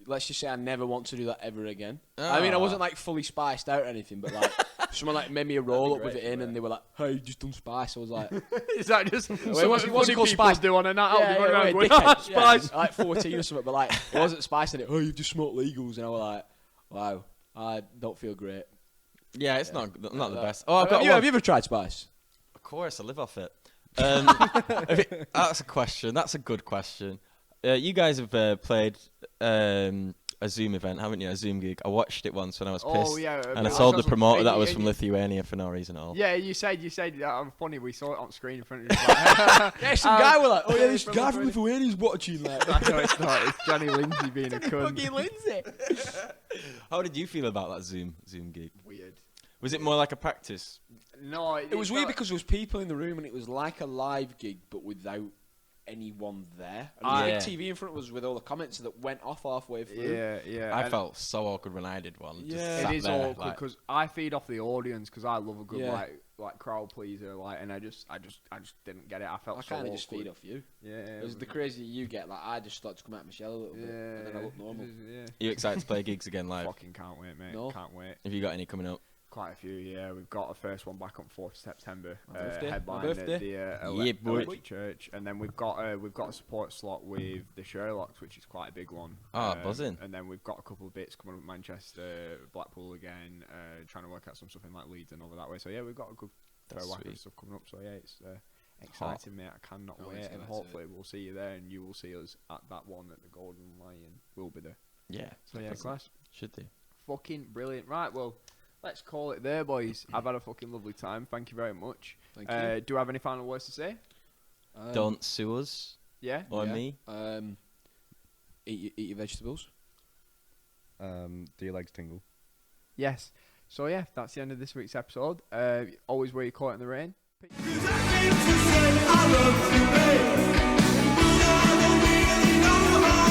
Let's just say I never want to do that ever again. I mean, I wasn't like fully spiced out or anything, but like someone like made me a roll up with it in, and they were like, "Hey, you just done spice." I was like, Is that just it wasn't called spice. do on a night out? Yeah, They go yeah, around wait, going, "Ah, dickhead." Yeah, spice. like 14 or something, but like it wasn't spice in it. Oh, you've just smoked legals, and I was like, wow, I don't feel great. Yeah, it's not the best. Oh, I've got Have one. you ever tried spice? Of course, I live off it. That's a question. That's a good question. You guys have played a Zoom event, haven't you? A Zoom gig. I watched it once when I was pissed. Oh yeah. And I told the promoter that I was from Lithuania for no reason at all. Yeah, you said funny. We saw it on screen in front of you. Yeah, some guy was like, oh yeah, this guy from Lithuania's watching. Like, No, it's not. It's Jonny Lindsey being a cunt. fucking Lindsay. How did you feel about that Zoom gig? Weird. Was it more like a practice? No, It was weird because there was people in the room, and it was like a live gig, but without anyone there. And there was a big TV in front of us with all the comments that went off halfway through. Yeah. I felt so awkward when I did one. Yeah. Just It sat is there, awkward like- because I feed off the audience because I love a good Yeah. like crowd pleaser, like, and I just didn't get it. I felt I so kind of just awkward. feed off you. Yeah. As the crazier you get, like I just start to come out of my shell a little bit, and then I look normal. Yeah. Are you excited to play gigs again live? Fucking can't wait, mate. No. Can't wait. Have you got any coming up? Quite a few, yeah. We've got a first one back on 4th September. My birthday. Headline My birthday. at the Yeah, boy. Electric Church, and then we've got a support slot with the Sherlocks, which is quite a big one. Ah, buzzing. And then we've got a couple of bits coming up Manchester, Blackpool again, trying to work out some stuff in like Leeds and over that way. So yeah, we've got a good That's whack of sweet. stuff coming up. So yeah, it's exciting, mate. I cannot Oh, wait, it's and exciting. hopefully we'll see you there, and you will see us at that one at the Golden Lion. We'll be there. Yeah. So yeah, class. Should do. Fucking brilliant. Right, well, let's call it there, boys. I've had a fucking lovely time. Thank you very much. Thank you. Do you have any final words to say? Don't sue us Yeah? or yeah. me. Eat your vegetables. Do your legs tingle? Yes. So yeah, that's the end of this week's episode. Always wear your coat in the rain. I love you, babe. But I don't really know how.